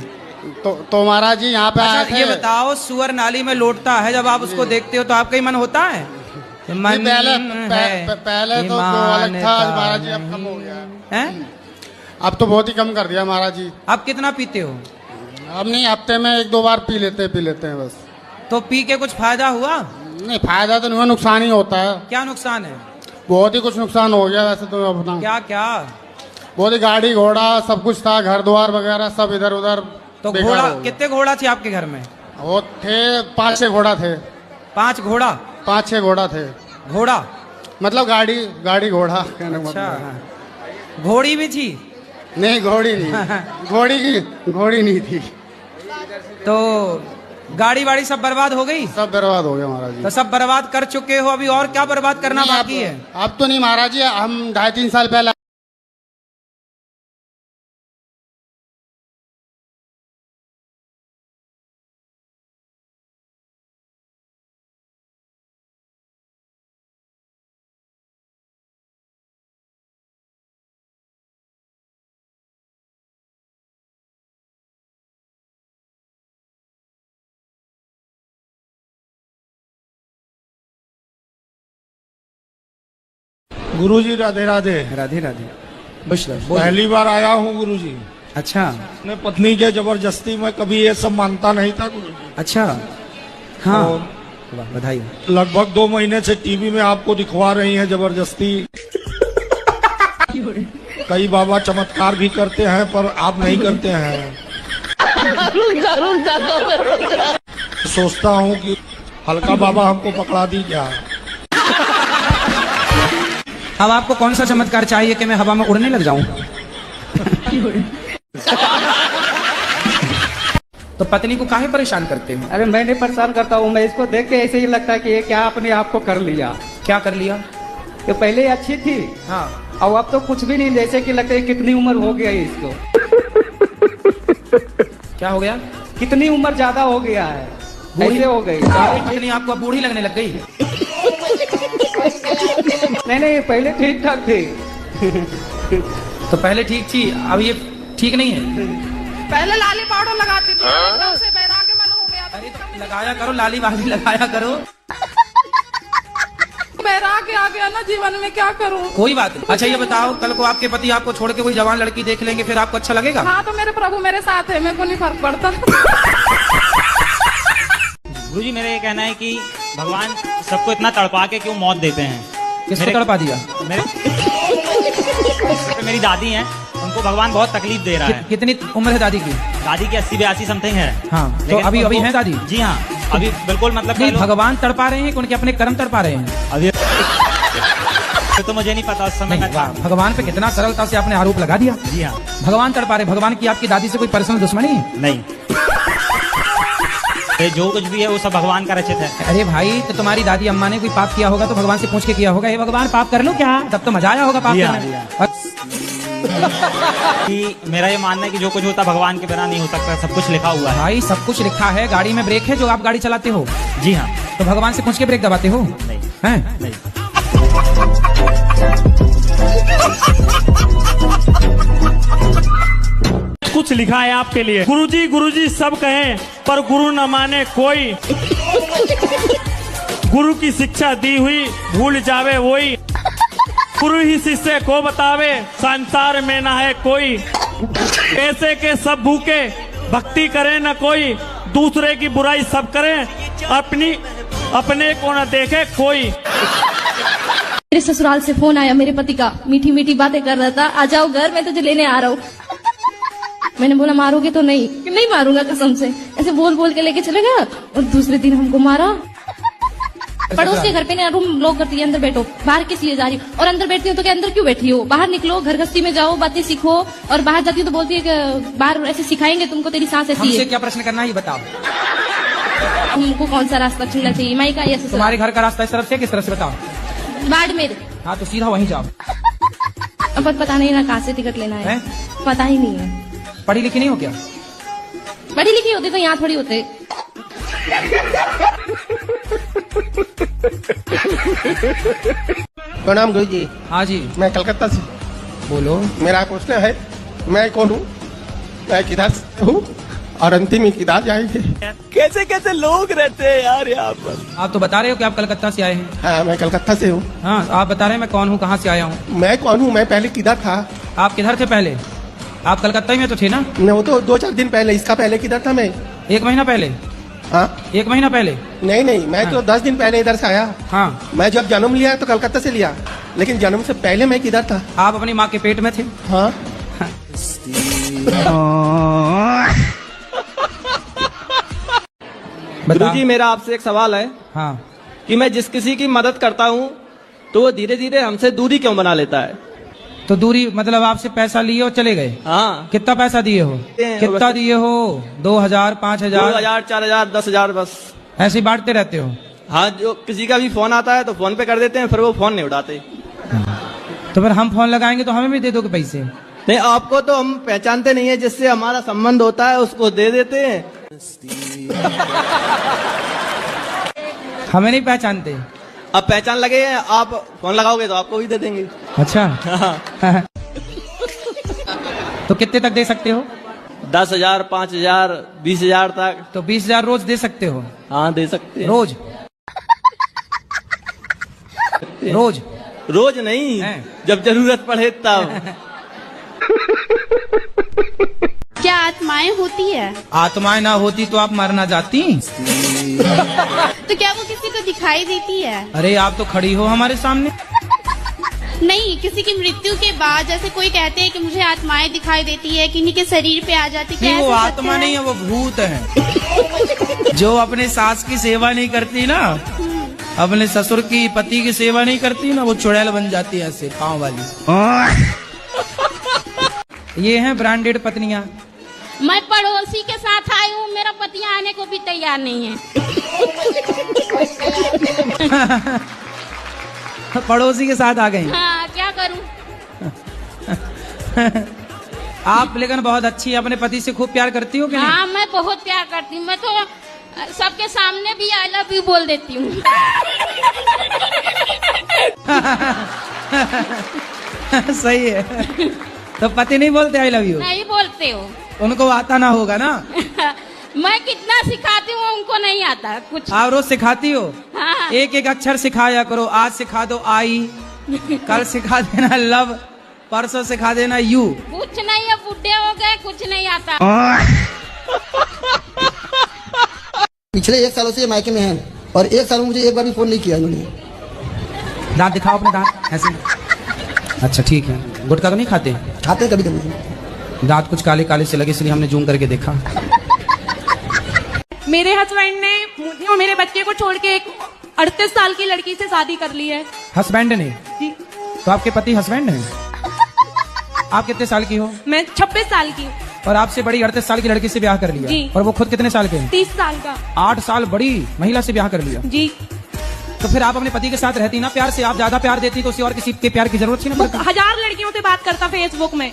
तो महाराज जी यहाँ पे
अच्छा, ये बताओ सुअर नाली में लोटता है, जब आप उसको देखते हो तो आपका ही मन होता है? मन
पहले तो अलग था महाराज जी, अब कम हो गया है। अब तो बहुत ही कम कर दिया महाराज जी।
अब कितना पीते हो?
अब नहीं, हफ्ते में 1-2 बार पी लेते हैं बस।
तो पी के कुछ फायदा हुआ?
नहीं फायदा तो नहीं हुआ, नुकसान ही होता है।
क्या नुकसान है?
बहुत ही कुछ नुकसान हो गया वैसे तो अपना।
क्या क्या?
बहुत ही गाड़ी घोड़ा सब कुछ था, घर द्वार वगैरह सब इधर उधर।
तो घोड़ा कितने घोड़ा थे आपके घर में?
वो थे 5-6 घोड़ा थे।
5 घोड़ा?
5-6 घोड़ा थे।
घोड़ा
मतलब गाड़ी घोड़ा।
अच्छा घोड़ी भी थी?
नहीं घोड़ी नहीं घोड़ी नहीं थी।
तो गाड़ी वाड़ी सब बर्बाद हो गई?
सब बर्बाद हो गया महाराज जी।
तो सब बर्बाद कर चुके हो, अभी और क्या बर्बाद करना बाकी है?
अब तो नहीं महाराज जी, हम 2.5-3 साल पहले
गुरुजी राधे राधे।
राधे राधे।
पहली बार आया हूँ गुरुजी।
अच्छा।
अपने पत्नी के जबरदस्ती में कभी ये सब मानता नहीं था गुरुजी।
अच्छा हाँ बधाई।
लगभग 2 महीने से टीवी में आपको दिखवा रही हैं जबरदस्ती। कई बाबा चमत्कार भी करते हैं पर आप नहीं करते हैं। सोचता हूँ कि हल्का बाबा हमको पकड़ा दी क्या।
अब आपको कौन सा चमत्कार चाहिए कि मैं हवा में उड़ने लग जाऊं? तो पत्नी को काहे परेशान करते हो?
अरे मैं नहीं परेशान करता हूँ, मैं इसको देख के ऐसे ही लगता है कि ये क्या अपने आप को कर लिया।
क्या कर लिया?
ये पहले अच्छी थी
हाँ,
और अब तो कुछ भी नहीं, जैसे कि लगता है कितनी उम्र हो गया है इसको।
क्या हो गया?
कितनी उम्र ज्यादा हो गया है, ऐसे हो गई।
पत्नी आपको बूढ़ी लगने लग गई?
नहीं पहले ठीक ठाक थी।
तो पहले ठीक थी, अब ये ठीक नहीं है?
पहले लाली पाउडर लगाती थी, एकदम से बहरा के मन हो गया।
अरे तो लगाया करो, लाली बाली लगाया करो।
बहरा के आ गया ना जीवन में, क्या करूं?
कोई बात नहीं। अच्छा ये बताओ, कल को आपके पति आपको छोड़ के कोई जवान लड़की देख लेंगे, फिर आपको अच्छा लगेगा?
हाँ तो मेरे प्रभु मेरे साथ है, मेरे को नहीं फर्क पड़ता।
गुरुजी मेरा ये कहना है कि भगवान सबको इतना तड़पा के क्यों मौत देते हैं?
किसको तड़पा दिया?
मेरी दादी हैं, उनको भगवान बहुत तकलीफ दे रहा है।
कितनी उम्र है दादी की?
दादी की 80-82 समथिंग है।
हाँ तो अभी है दादी?
जी हाँ अभी बिल्कुल मतलब
भगवान तड़पा रहे हैं कि उनके अपने कर्म तड़पा रहे हैं?
अभी तो मुझे नहीं पता उस समय का।
भगवान पे कितना सरलता से आपने आरोप लगा दिया।
जी हाँ
भगवान तड़पा रहे। भगवान की आपकी दादी से कोई पर्सनल दुश्मनी?
नहीं, जो कुछ भी है वो सब भगवान का रचित है।
अरे भाई तो तुम्हारी दादी अम्मा ने कोई पाप किया होगा तो भगवान से पूछ के किया होगा, हे भगवान पाप कर लो क्या? तब तो मजा आया होगा पाप करने।
कि मेरा ये मानना है कि जो कुछ होता भगवान के बिना नहीं हो सकता, सब कुछ लिखा हुआ है।
भाई सब कुछ लिखा है, गाड़ी में ब्रेक है जो आप गाड़ी चलाते हो?
जी हाँ।
तो भगवान से पूछ के ब्रेक दबाते हो?
नहीं
हैं?
नहीं।
कुछ लिखा है आपके लिए। गुरुजी गुरुजी सब कहें पर गुरु न माने कोई। गुरु की शिक्षा दी हुई भूल जावे वही। गुरु ही शिष्य को बतावे संसार में ना है कोई। ऐसे के सब भूखे भक्ति करे न कोई। दूसरे की बुराई सब करें अपने को न देखे कोई।
मेरे ससुराल से फोन आया मेरे पति का, मीठी मीठी बातें कर रहा था, आ जाओ घर, मैं तुझे लेने आ रहा हूँ। मैंने बोला मारोगे तो नहीं, कि नहीं मारूंगा कसम से, ऐसे बोल बोल के लेके चले गया और दूसरे दिन हमको मारा। पड़ोस के घर पे ना रूम लॉक करती है, अंदर बैठो, बाहर किस लिए जा रही हो, और अंदर बैठती हो तो क्या अंदर क्यों बैठी हो, बाहर निकलो, घर गस्ती में जाओ, बातें सीखो, और बाहर जाती हो तो बोलती है कि बाहर ऐसे सिखाएंगे तुमको, तेरी सांस ऐसी
हमसे
है।
क्या प्रश्न करना है ये बताओ।
तुमको कौन सा रास्ता चुनना चाहिए, माई का या ससुराल?
तुम्हारे घर का रास्ता इस तरफ से किस तरफ से बताओ।
बाड़मेर।
हाँ तो सीधा वहीं जाओ।
अब पता नहीं ना कहाँ से टिकट लेना है, पता ही नहीं है।
पढ़ी लिखी नहीं हो क्या?
पढ़ी लिखी होती तो यहाँ थोड़ी होते।
प्रणाम गुरु जी।
हाँ जी,
मैं कलकत्ता से।
बोलो।
मेरा प्रश्न है, मैं कौन हूँ, मैं किधर से हूँ और अंतिम ही किधर जाएंगे?
कैसे कैसे लोग रहते हैं यार यहाँ पर।
आप तो बता रहे हो कि आप कलकत्ता से आए हैं।
हाँ मैं कलकत्ता से हूँ।
हाँ आप बता रहे हैं मैं कौन हूँ, कहाँ से आया हूँ।
मैं कौन हूँ, मैं पहले किधर था?
आप किधर थे पहले? आप कलकत्ता ही में तो थे ना?
वो तो 2-4 दिन पहले, इसका पहले किधर था मैं?
1 महीना पहले।
हाँ
1 महीना पहले?
नहीं, मैं तो 10 दिन पहले इधर से आया।
हाँ
मैं जब जन्म लिया तो कलकत्ता से लिया, लेकिन जन्म से पहले मैं किधर था?
आप अपनी माँ के पेट में थे।
हाँ
गुरुजी मेरा आपसे एक सवाल है।
हाँ।
कि मैं जिस किसी की मदद करता हूँ तो वो धीरे धीरे हमसे दूरी क्यों बना लेता है?
तो दूरी मतलब आपसे पैसा लिए और चले गए?
हाँ।
कितना पैसा दिए हो? कितना दिए हो? 2000, 5000,
2000, 4000, 10,000 बस
ऐसे ही बांटते रहते हो?
हाँ, जो किसी का भी फोन आता है तो फोन पे कर देते हैं, फिर वो फोन नहीं उठाते।
तो फिर हम फोन लगाएंगे तो हमें भी दे दोगे पैसे?
नहीं, आपको तो हम पहचानते नहीं है, जिससे हमारा संबंध होता है उसको दे देते हैं।
हमें नहीं पहचानते?
अब पहचान लगे हैं, आप फोन लगाओगे तो आपको भी दे देंगे।
अच्छा। तो कितने तक दे सकते हो?
10,000, 5,000, 20,000 तक।
तो 20,000 रोज दे सकते हो?
हाँ दे सकते हैं।
रोज? रोज?
रोज नहीं, जब जरूरत पड़े तब।
क्या आत्माएं होती है?
आत्माएं ना होती तो आप मरना जाती?
तो क्या वो किसी को दिखाई देती है?
अरे आप तो खड़ी हो हमारे सामने।
नहीं, किसी की मृत्यु के बाद जैसे कोई कहते हैं कि मुझे आत्माएं दिखाई देती है, किन्हीं के शरीर पे आ जाती है।
नहीं वो आत्मा नहीं है, वो भूत है। जो अपने सास की सेवा नहीं करती ना, अपने ससुर की, पति की सेवा नहीं करती ना, वो चुड़ैल बन जाती है ऐसे पाँव वाली। ये हैं ब्रांडेड पत्नियां।
मैं पड़ोसी के साथ आई हूँ, मेरा पति आने को भी तैयार नहीं है।
पड़ोसी के साथ आ गई?
हाँ क्या करूँ।
आप लेकिन बहुत अच्छी, अपने पति से खूब प्यार करती हो कि नहीं?
हाँ मैं बहुत प्यार करती हूँ, मैं तो सबके सामने भी आई लव यू बोल देती हूँ।
सही है। तो पति नहीं बोलते आई लव यू?
नहीं बोलते हो।
उनको आता ना होगा ना?
मैं कितना सिखाती हूँ उनको नहीं आता कुछ।
आप रोज सिखाती हो?
हाँ।
एक एक अक्षर सिखाया करो। आज सिखा दो आई, कल सिखा देना लव, परसों सिखा देना यू।
कुछ नहीं है, बुढ़े हो गए, कुछ नहीं आता।
पिछले 1 सालों से मायके में है और 1 साल में मुझे एक बार भी फोन नहीं किया इन्होंने।
दांत दिखाओ अपने दांत ऐसे। अच्छा ठीक है। गुटखा तो नहीं खाते?
खाते कभी कभी।
दांत कुछ काले काले से लगे इसलिए हमने जूम करके देखा।
मेरे हस्बैंड ने मुझे और मेरे बच्चे को छोड़ के एक 38 साल की लड़की से शादी कर ली है।
हस्बैंड ने?
जी।
तो आपके पति हस्बैंड हैं? आप कितने साल की हो?
मैं 26 साल की।
और आपसे बड़ी 38 साल की लड़की से ब्याह कर लिया?
जी।
और वो खुद कितने साल के हैं?
30 साल का।
8 साल बड़ी महिला से ब्याह कर लिया?
जी।
तो फिर आप अपने पति के साथ रहती ना प्यार से, आप ज्यादा प्यार देती तो उसे और किसी के प्यार की जरूरत थी ना?
1000 लड़कियों से बात करता फेसबुक में।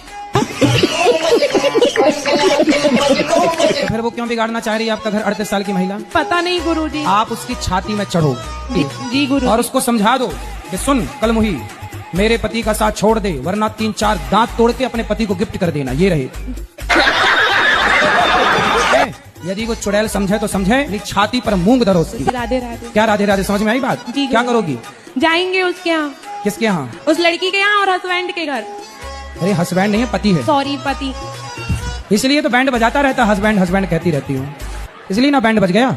तो फिर वो क्यों बिगाड़ना चाह रही है आपका घर 38 साल की महिला?
पता नहीं गुरुजी।
आप उसकी छाती में चढ़ो
जी गुरु,
और उसको समझा दो कि सुन कल मुही, मेरे पति का साथ छोड़ दे वरना 3-4 दांत तोड़ के अपने पति को गिफ्ट कर देना, ये रहे। यदि वो चुड़ैल समझे तो समझे, छाती पर मूंग धरो उसकी।
राधे राधे।
क्या राधे राधे, समझ में आई बात?
जी
क्या करोगी?
जाएंगे उसके यहाँ।
किसके यहाँ?
उस लड़की के यहाँ और हस्बैंड के घर।
अरे हस्बैंड नहीं है, पति है।
सॉरी पति।
इसलिए तो बैंड बजाता रहता, हस्बैंड हस्बैंड कहती रहती हूँ, इसलिए ना बैंड बज गया।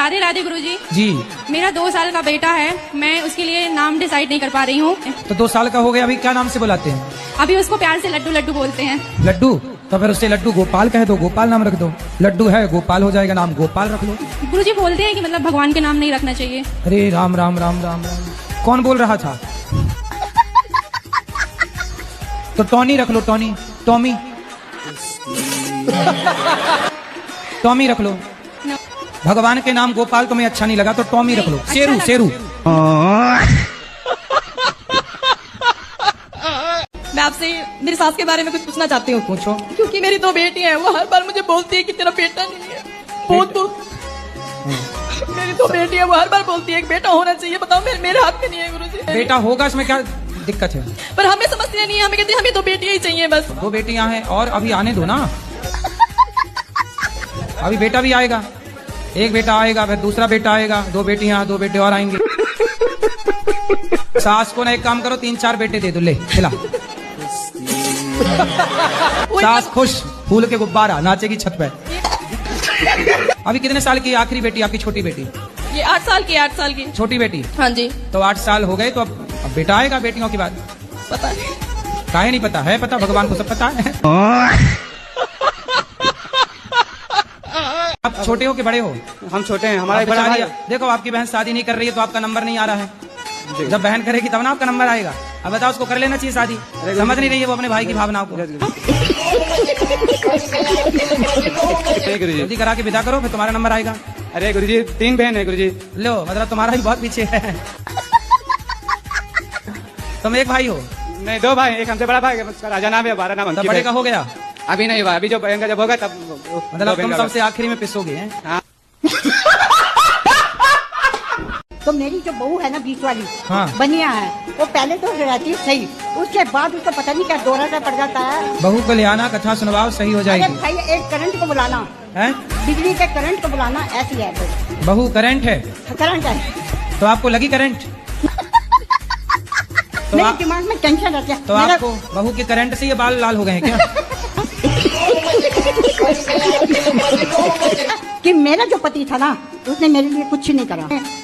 राधे राधे गुरुजी।
जी।
मेरा 2 साल का बेटा है, मैं उसके लिए नाम डिसाइड नहीं कर पा रही हूँ।
तो 2 साल का हो गया, अभी क्या नाम से बुलाते हैं?
अभी उसको प्यार से लड्डू लड्डू बोलते हैं।
लड्डू? तो फिर उससे लड्डू गोपाल कह दो, गोपाल नाम रख दो। लड्डू है गोपाल हो जाएगा, नाम गोपाल रख लो।
गुरुजी बोलते हैं कि मतलब भगवान के नाम नहीं रखना चाहिए।
अरे राम राम राम राम राम, कौन बोल रहा था? तो टॉनी रख लो, टॉनी, टॉमी, टॉमी रख लो। भगवान के नाम गोपाल तुम्हें अच्छा नहीं लगा तो टॉमी रख लो। शेरू, शेरू।
मैं आपसे मेरी सास के बारे में कुछ पूछना चाहती हूँ।
पूछो।
क्योंकि मेरी 2 बेटी हैं, वो हर बार मुझे बोलती है कि तेरा बेटा नहीं है। बहुत मेरी 2 बेटी है, वो हर बार बोलती है एक बेटा होना चाहिए। बताओ मेरे हाथ में नहीं है गुरुजी।
बेटा होगा, इसमें क्या दिक्कत है?
पर हमें समझते नहीं है, हमें कहते हैं हमें 2 बेटियां ही चाहिए बस।
2 बेटियां हैं और अभी आने दो ना, अभी बेटा भी आएगा। एक बेटा आएगा, फिर दूसरा बेटा आएगा, 2 बेटियां, 2 बेटे और आएंगे। सास को ना एक काम करो, 3-4 बेटे दे दो, ले खिला। सास खुश, फूल के गुब्बारा, नाचेगी छत पे। अभी कितने साल की आखिरी बेटी आपकी? छोटी बेटी?
ये 8 साल की, 8 साल की
छोटी बेटी।
हाँ जी।
तो 8 साल हो गए, तो अब बेटा आएगा बेटियों के बाद।
पता नहीं,
काहे नहीं पता है? पता, भगवान को सब पता है। आप छोटे हो कि बड़े हो?
हम छोटे हैं, हमारा
आप
बड़ा भाई।
देखो आपकी बहन शादी नहीं कर रही है तो आपका नंबर नहीं आ रहा है। जब बहन करेगी तब ना आपका नंबर आएगा। अब बताओ, उसको कर लेना चाहिए शादी। समझ नहीं रही है वो अपने भाई की भावनाओं को। जल्दी करा के विदा करो, फिर तुम्हारा नंबर आएगा।
अरे गुरुजी 3 बहन है गुरुजी।
लो, मतलब तुम्हारा भी बहुत पीछे है। तुम एक भाई हो?
नहीं, 2 भाई, एक हमसे बड़ा भाई उसका राजा नाम है, 12 नाम।
तब बड़े का हो गया?
अभी नहीं हुआ, अभी जो बहन का जब होगा तब
मतलब तुम सबसे आखिरी में पिसोगे हैं?
हाँ।
तो मेरी जो बहू है ना, बीच वाली,
हाँ।
बनिया है, वो पहले तो रहती सही, उसके बाद उसको पता नहीं क्या दौरा सा पड़ जाता है।
बहू को ले आना, कथा सुनवाओ, सही हो जाएगी।
अरे भाई, एक करंट को बुलाना है, बिजली के करंट को बुलाना, ऐसी है
बहू। करंट है?
करंट है।
तो आपको लगी करंट? तो
मेरे दिमाग में टेंशन रहती है।
तो आपको बहू के करंट से ये बाल लाल हो गए हैं क्या?
कि मेरा जो पति था ना, उसने मेरे लिए कुछ नहीं करा।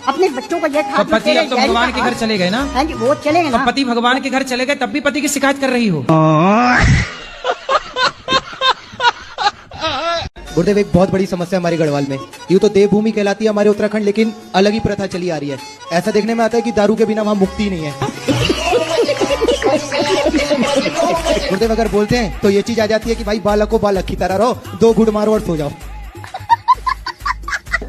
अपने बच्चों को ये
तो पति अब तो भगवान के घर चले गए ना?
हाँ जी, वो चले गए
तो
ना।
पति भगवान के घर चले गए, तब भी पति की शिकायत कर रही हो?
गुरुदेव, एक बहुत बड़ी समस्या हमारी गढ़वाल में। यूँ तो देवभूमि कहलाती है हमारे उत्तराखंड, लेकिन अलग ही प्रथा चली आ रही है। ऐसा देखने में आता है कि दारू के बिना वहाँ मुक्ति नहीं है। गुरुदेव अगर बोलते हैं तो ये चीज आ जाती है कि भाई बालक को बालक की तरह रहो, 2 घूंट मारो और सो जाओ।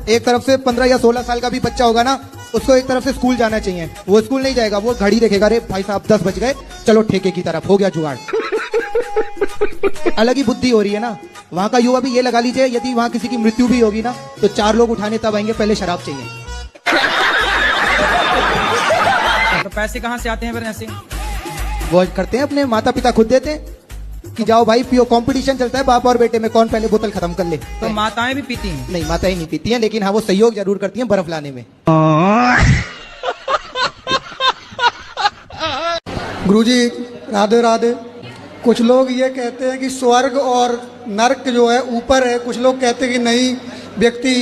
एक तरफ से 15 या 16 साल का भी बच्चा होगा ना, उसको एक तरफ से स्कूल जाना चाहिए। वो स्कूल नहीं जाएगा, वो घड़ी देखेगा, अरे भाई साहब 10 बज गए, चलो ठेके की तरफ, हो गया जुगाड़। अलग ही बुद्धि हो रही है ना। वहाँ का युवा भी ये लगा लीजिए, यदि वहाँ किसी की मृत्यु भी होगी ना, तो 4 लोग उठाने तब आएंगे, पहले शराब चाहिए।
तो पैसे कहाँ से आते हैं फिर ऐसे?
वो करते हैं, अपने माता पिता खुद देते हैं कि जाओ भाई पियो। कंपटीशन चलता है बाप और बेटे में, कौन पहले बोतल खत्म कर ले।
तो माताएं भी पीती हैं?
नहीं, माताएं नहीं पीती हैं, लेकिन हाँ वो सहयोग जरूर करती हैं बर्फ लाने में।
गुरुजी राधे राधे। कुछ लोग ये कहते हैं कि स्वर्ग और नरक जो है ऊपर है, कुछ लोग कहते हैं कि नहीं, व्यक्ति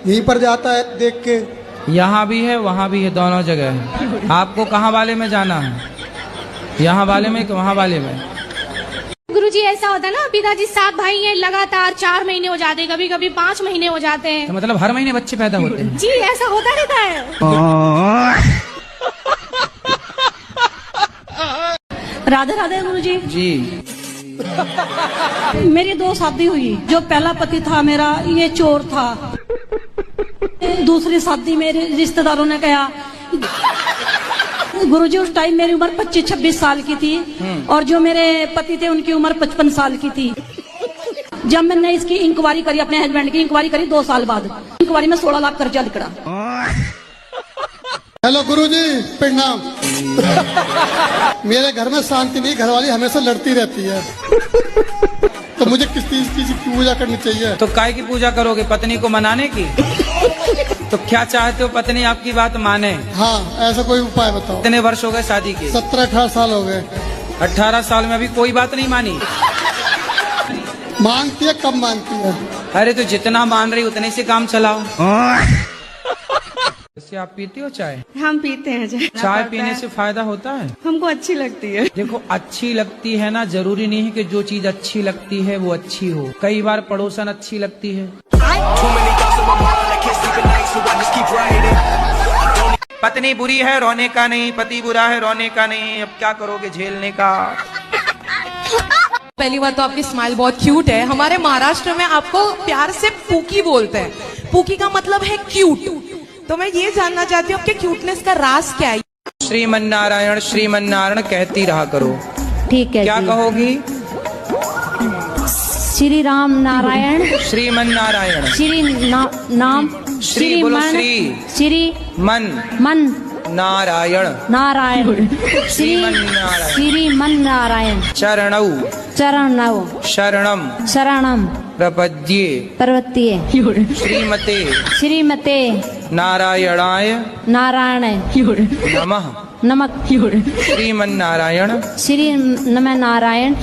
यहीं पर जाता है देख के।
यहाँ भी है, वहाँ भी है, दोनों जगह है। आपको कहाँ वाले में जाना है? यहाँ वाले में कि वहाँ वाले में?
गुरुजी ऐसा होता है ना, पिताजी 7 भाई हैं, लगातार 4 महीने हो जाते हैं, कभी कभी 5 महीने हो जाते हैं।
तो मतलब हर महीने बच्चे पैदा होते हैं?
जी, ऐसा होता रहता है।
राधे राधे गुरुजी।
जी।
मेरी 2 शादी हुई। जो पहला पति था मेरा, ये चोर था। दूसरी शादी मेरे रिश्तेदारों ने कहा। गुरुजी उस टाइम मेरी उम्र 25-26 साल की थी, और जो मेरे पति थे उनकी उम्र 55 साल की थी। जब मैंने इसकी इंक्वायरी करी, अपने हस्बैंड की इंक्वायरी करी 2 साल बाद, इंक्वायरी में 16 लाख कर्जा निकला।
हेलो गुरुजी, प्रणाम। मेरे घर में शांति नहीं, घरवाली हमेशा लड़ती रहती है, तो मुझे किस चीज की पूजा करनी चाहिए?
तो काय की पूजा करोगे? पत्नी को मनाने की? तो क्या चाहते हो पत्नी आपकी बात माने?
हाँ, ऐसा कोई उपाय बताओ।
कितने वर्ष हो गए शादी के?
17-18 साल हो गए।
18 साल में अभी कोई बात नहीं मानी?
मानती है, कब मानती है?
अरे तो जितना मान रही उतने से काम चलाओ। वैसे आप पीती हो चाय?
हम पीते हैं चाय।
चाय पीने से फायदा होता है?
हमको अच्छी लगती है।
देखो अच्छी लगती है ना, जरूरी नहीं है कि जो चीज अच्छी लगती है वो अच्छी हो। कई बार पड़ोसन अच्छी लगती है। पत्नी बुरी है रोने का नहीं, पति बुरा है रोने का नहीं, अब क्या करोगे झेलने का।
पहली बात तो आपकी स्माइल बहुत क्यूट है। हमारे महाराष्ट्र में आपको प्यार से पूकी बोलते हैं। पूकी का मतलब है क्यूट। तो मैं ये जानना चाहती हूँ आपके क्यूटनेस का राज क्या है?
श्रीमन्नारायण श्रीमन्नारायण कहती रहा करो।
ठीक है।
क्या कहोगी?
श्री राम नारायण
श्रीमन्नारायण।
नाम
श्री बोलो
श्री
मन नारायण
नारायण
श्रीमन्नारायण
नारायण
चरणौ शरणम प्रपद्ये श्रीमते नारायणाय नमः श्रीमन्नारायण
नारायण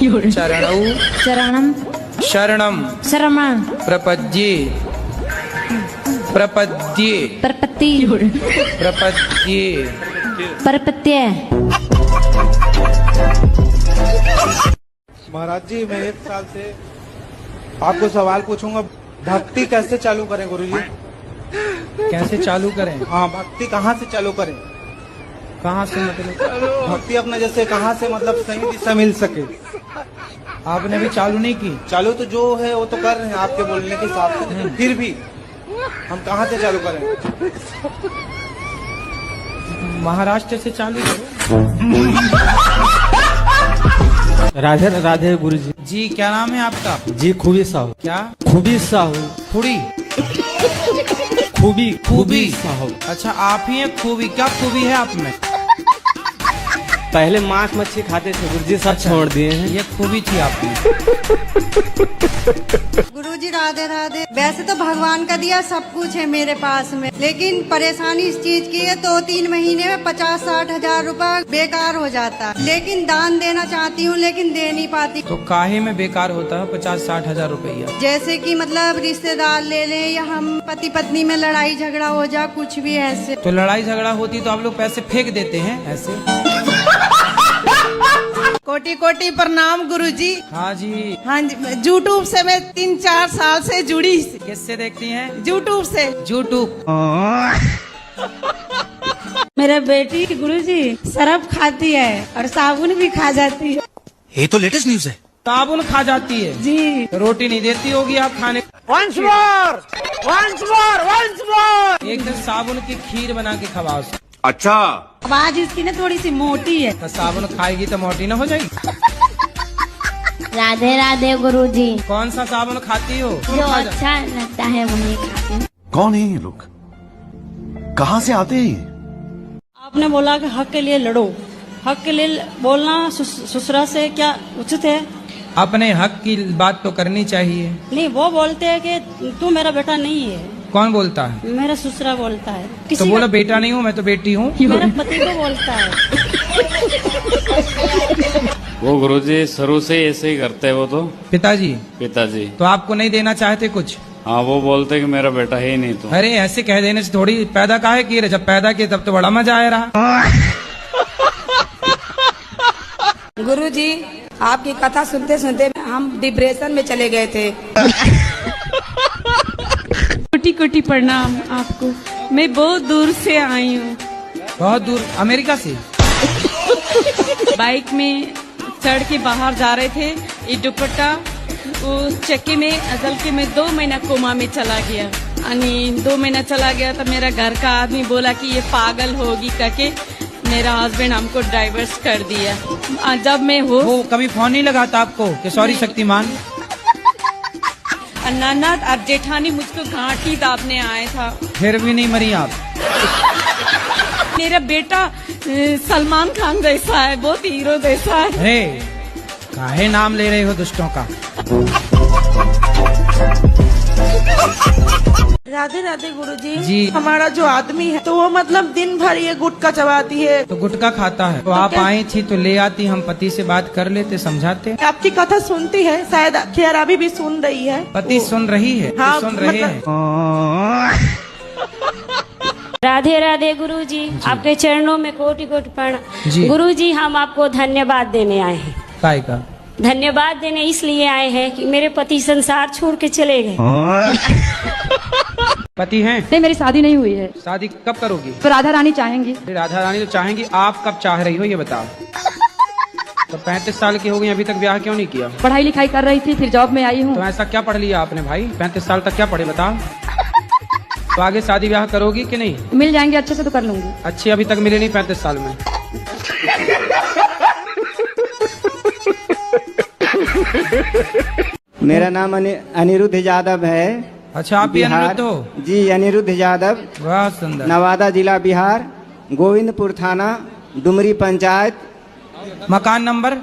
चरणम शरणम प्रपद्ये।
महाराज जी मैं 1 साल से आपको सवाल पूछूंगा, भक्ति कैसे चालू करें गुरुजी?
कैसे चालू करें?
हाँ, भक्ति कहाँ से चालू करें?
कहाँ से मतलब?
भक्ति अपना जैसे कहाँ से मतलब सही दिशा मिल सके।
आपने भी चालू नहीं की?
चालू तो जो है वो तो कर रहे हैं आपके बोलने के हिसाब से, फिर भी हम कहाँ से चालू करें?
महाराष्ट्र से चालू करो।
राधे राधे गुरुजी।
जी क्या नाम है आपका?
जी खूबी साहू।
क्या?
खूबी साहू।
खुड़ी
खूबी साहू।
अच्छा आप ही हैं खूबी। क्या खूबी है आप में?
पहले मांस मच्छी खाते थे गुरुजी, सब छोड़ दिए हैं।
ये खूबी थी आपकी।
गुरुजी राधे राधे। वैसे तो भगवान का दिया सब कुछ है मेरे पास में, लेकिन परेशानी इस चीज की है 2-3 महीने में 50-60 हजार रुपए बेकार हो जाता है। लेकिन दान देना चाहती हूँ लेकिन दे नहीं पाती।
तो काहे में बेकार होता है 50-60 हजार रुपया?
जैसे कि मतलब रिश्तेदार ले लें या हम पति पत्नी में लड़ाई झगड़ा हो जा, कुछ भी ऐसे।
तो लड़ाई झगड़ा होती तो आप लोग पैसे फेंक देते हैं ऐसे?
कोटि कोटि प्रणाम गुरुजी।
हाँ जी।
हाँ जी, यूट्यूब से मैं 3-4 साल से जुड़ी।
किससे देखती हैं?
यूट्यूब से।
यूट्यूब।
मेरे बेटी गुरुजी शराब खाती है और साबुन भी खा जाती है।
ये तो लेटेस्ट न्यूज है। साबुन खा जाती है
जी।
रोटी नहीं देती होगी आप खाने?
Once more!
एक दिन साबुन की खीर बना के खवाओ।
अच्छा। आवाज इसकी ना थोड़ी सी मोटी है।
तो साबुन खाएगी तो मोटी ना हो जाएगी?
राधे राधे गुरुजी।
कौन सा साबुन खाती हो?
जो अच्छा लगता है वही खाती हूँ।
कौन है ये लोग? कहाँ से आते हैं?
आपने बोला कि हक के लिए लड़ो। हक के लिए बोलना ससुरा से क्या उचित है?
अपने हक की बात तो करनी चाहिए।
नहीं, वो बोलते हैं कि तू मेरा बेटा नहीं है।
कौन बोलता है?
मेरा ससुरा बोलता है।
तो बोलो बेटा नहीं हूँ मैं तो बेटी हूँ।
मेरा पति को बोलता है।
वो गुरुजी शुरू से ऐसे ही करते हैं वो तो।
पिताजी?
पिताजी।
तो आपको नहीं देना चाहते कुछ?
हाँ वो बोलते कि मेरा बेटा है ही नहीं तो।
अरे ऐसे कह देने से थोड़ी पैदा काहे किए? जब पैदा किए तब तो बड़ा मजा आया रहा।
गुरुजी आपकी कथा सुनते सुनते हम डिप्रेशन में चले गए थे।
कोटि कोटि प्रणाम आपको। मैं बहुत दूर से आई हूँ।
बहुत दूर? अमेरिका से?
बाइक में चढ़ के बाहर जा रहे थे, ये दुपट्टा वो चक्के में अदल के मैं 2 महीना कोमा में चला गया। 2 महीना चला गया तो मेरा घर का आदमी बोला कि ये पागल होगी करके मेरा हस्बैंड हमको डाइवर्स कर दिया। जब मैं वो
कभी फोन नहीं लगाता आपको कि सॉरी शक्तिमान?
ननद और जेठानी मुझको घाटी दाबने आए था।
फिर भी नहीं मरी आप?
मेरा बेटा सलमान खान जैसा है, बहुत हीरो जैसा है।
अरे काहे नाम ले रहे हो दुष्टों का?
राधे राधे गुरुजी।
जी।
हमारा जो आदमी है तो वो मतलब दिन भर ये गुटखा चबाती है।
तो गुटखा खाता है तो आप आई थी तो ले आती, हम पति से बात कर लेते, समझाते।
आपकी कथा सुनती है, शायद खैर अभी भी सुन रही है।
पति सुन रही है?
हाँ,
सुन रहे हैं।
राधे राधे गुरुजी, आपके चरणों में कोटि कोटि
जी।
प्रणाम। गुरुजी, हम आपको धन्यवाद देने आए हैं।
काय का
धन्यवाद देने इसलिए आए हैं कि मेरे पति संसार छोड़ के चले गए।
पति हैं?
नहीं, मेरी शादी नहीं हुई है।
शादी कब करोगी?
तो राधा रानी चाहेंगी।
राधा रानी तो चाहेंगी, आप कब चाह रही हो ये बताओ। तो 35 साल की हो गई, अभी तक ब्याह क्यों नहीं किया?
पढ़ाई लिखाई कर रही थी, फिर जॉब में आई हूँ।
तो ऐसा क्या पढ़ लिया आपने भाई? 35 साल तक क्या पढ़े बताओ। तो आगे शादी ब्याह करोगी कि नहीं?
मिल जाएंगे अच्छे से तो कर लूंगी।
अच्छी अभी तक मिले नहीं 35 साल में।
मेरा नाम अनिरुद्ध यादव है।
अच्छा, आप भी अनिरुद्ध हो?
जी, अनिरुद्ध यादव।
वाह, सुंदर।
नवादा जिला बिहार, गोविंदपुर थाना, डुमरी पंचायत।
मकान नंबर?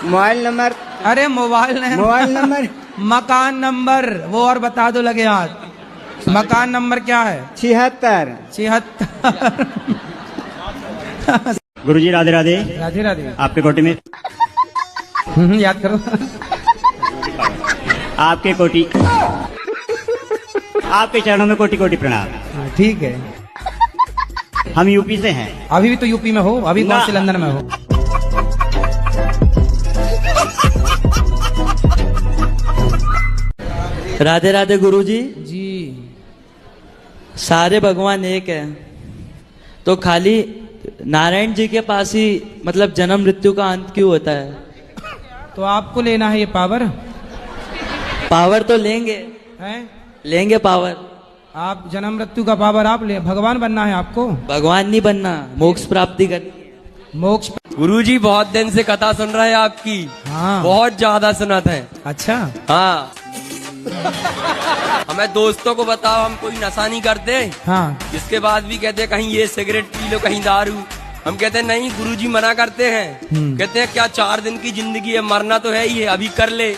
Mobile number?
अरे मोबाइल
नंबर
मकान नंबर वो और बता दो लगे हाथ। मकान नंबर क्या है? 76।
गुरुजी राधे राधे।
राधे राधे।
आपके कोटि में
याद करो।
आपके कोटि, आपके चरणों में कोटि कोटि प्रणाम।
ठीक है।
हम यूपी से हैं।
अभी भी तो यूपी में हो? अभी कौन से लंदन में हो?
राधे राधे गुरुजी।
जी।
सारे भगवान एक है, तो खाली नारायण जी के पास ही मतलब जन्म मृत्यु का अंत क्यों होता है?
तो आपको लेना है ये पावर?
पावर तो लेंगे
हैं?
लेंगे पावर।
आप जन्म मृत्यु का पावर आप ले, भगवान बनना है आपको?
भगवान नहीं बनना, मोक्ष प्राप्ति करनी।
मोक्ष?
गुरुजी बहुत दिन से कथा सुन रहे हैं आपकी।
हाँ।
बहुत ज्यादा सुनाते हैं।
अच्छा।
हाँ। हमें दोस्तों को बताओ, हम कोई नशा नहीं करते।
हाँ।
इसके बाद भी कहते हैं कहीं ये सिगरेट पी लो, कहीं दारू। हम कहते हैं नहीं, गुरुजी मना करते हैं। कहते हैं क्या 4 दिन की जिंदगी है, मरना तो है ही है, अभी कर ले।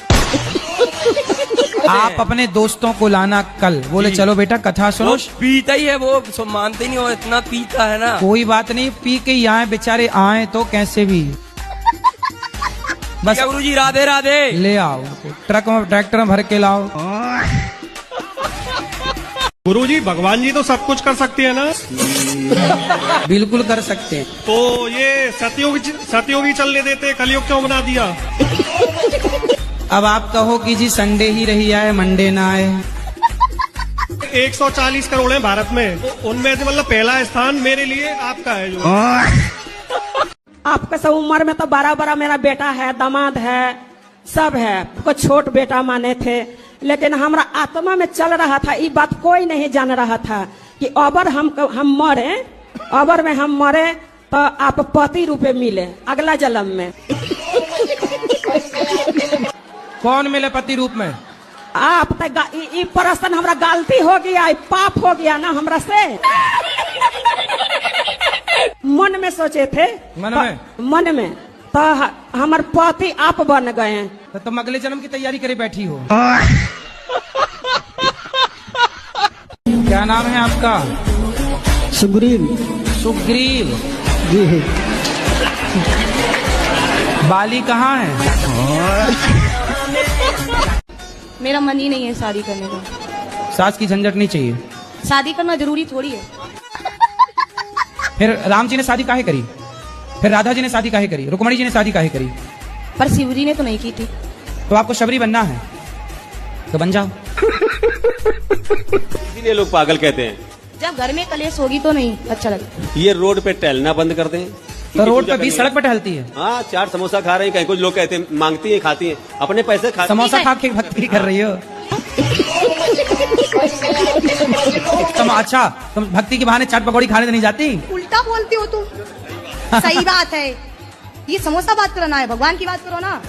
आप अपने दोस्तों को लाना कल, बोले चलो बेटा कथा सुनो।
पीता ही है वो, मानते नहीं हो, इतना पीता है ना।
कोई बात नहीं, पी के ही आए बेचारे, आए तो कैसे भी।
बस गुरुजी राधे राधे।
ले आओ, ट्रक में ट्रैक्टर में भर के लाओ।
गुरुजी, भगवान जी तो सब कुछ कर सकते हैं ना?
बिल्कुल कर सकते हैं।
तो ये सतयुगी चलने देते, कलयुग क्यों बना दिया?
अब आप कहो कि जी संडे ही रही आए, मंडे ना आए।
140 करोड़ हैं भारत में, उनमें से मतलब पहला स्थान मेरे लिए आपका है। जो
आपका सब उम्र में तो बड़ा मेरा बेटा है, दामाद है, सब है। कुछ छोट बेटा माने थे, लेकिन हमारा आत्मा में चल रहा था, ये बात कोई नहीं जान रहा था कि अबर हम मरे, अबर में हम मरे तो आप पति रूपे मिले अगला जन्म में।
कौन मिले पति रूप में?
आप प्रश्न हमरा गलती हो गया, पाप हो गया ना हमरा से। मन में सोचे थे, मन में तो हमारे पति आप बन गए हैं।
तो तुम अगले जन्म की तैयारी करे बैठी हो। क्या नाम है आपका?
सुग्रीव।
सुग्रीव
जी।
बाली कहाँ है?
मेरा मन ही नहीं है शादी करने का।
सास की झंझट नहीं चाहिए?
शादी करना जरूरी थोड़ी है।
फिर राम जी ने शादी काहे करी? फिर राधा जी ने शादी काहे करी? रुक्मणी जी ने शादी काहे करी?
पर शिव जी ने तो नहीं की थी।
तो आपको शबरी बनना है तो बन जाओ।
इसीलिए लोग पागल कहते हैं।
जब घर में कलेश होगी तो नहीं अच्छा लगता।
ये रोड पे टहलना बंद कर दें।
तो रोड पे बीच सड़क पे टहलती है।
हाँ, 4 समोसा खा रहे हैं, कहीं कुछ लोग कहते हैं मांगती है, खाती है, अपने पैसे खा।
समोसा खा के भक्ति कर रही हो तुम? अच्छा, तुम भक्ति के बहाने चाट पकौड़ी खाने तो नहीं जाती?
उल्टा बोलती हो तुम। सही बात है, ये समोसा बात करना है, भगवान की बात करो ना।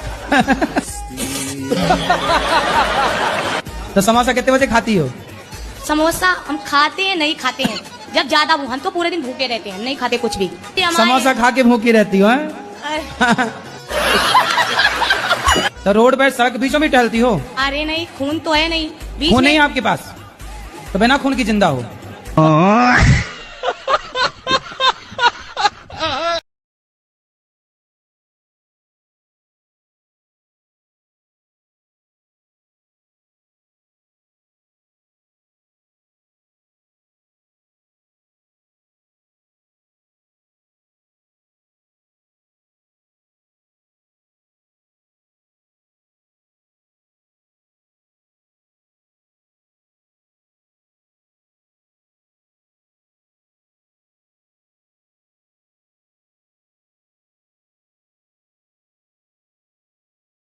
तो समोसा कितने बजे खाती हो?
समोसा हम खाते हैं, नहीं खाते हैं जब ज्यादा, हम तो पूरे दिन भूखे रहते हैं, नहीं खाते कुछ भी।
समोसा खा के भूखी रहती हो? तो रोड पे सड़क बीचों में टहलती हो?
अरे नहीं, खून तो है नहीं।
खून नहीं है आपके पास तो बिना खून की जिंदा हो।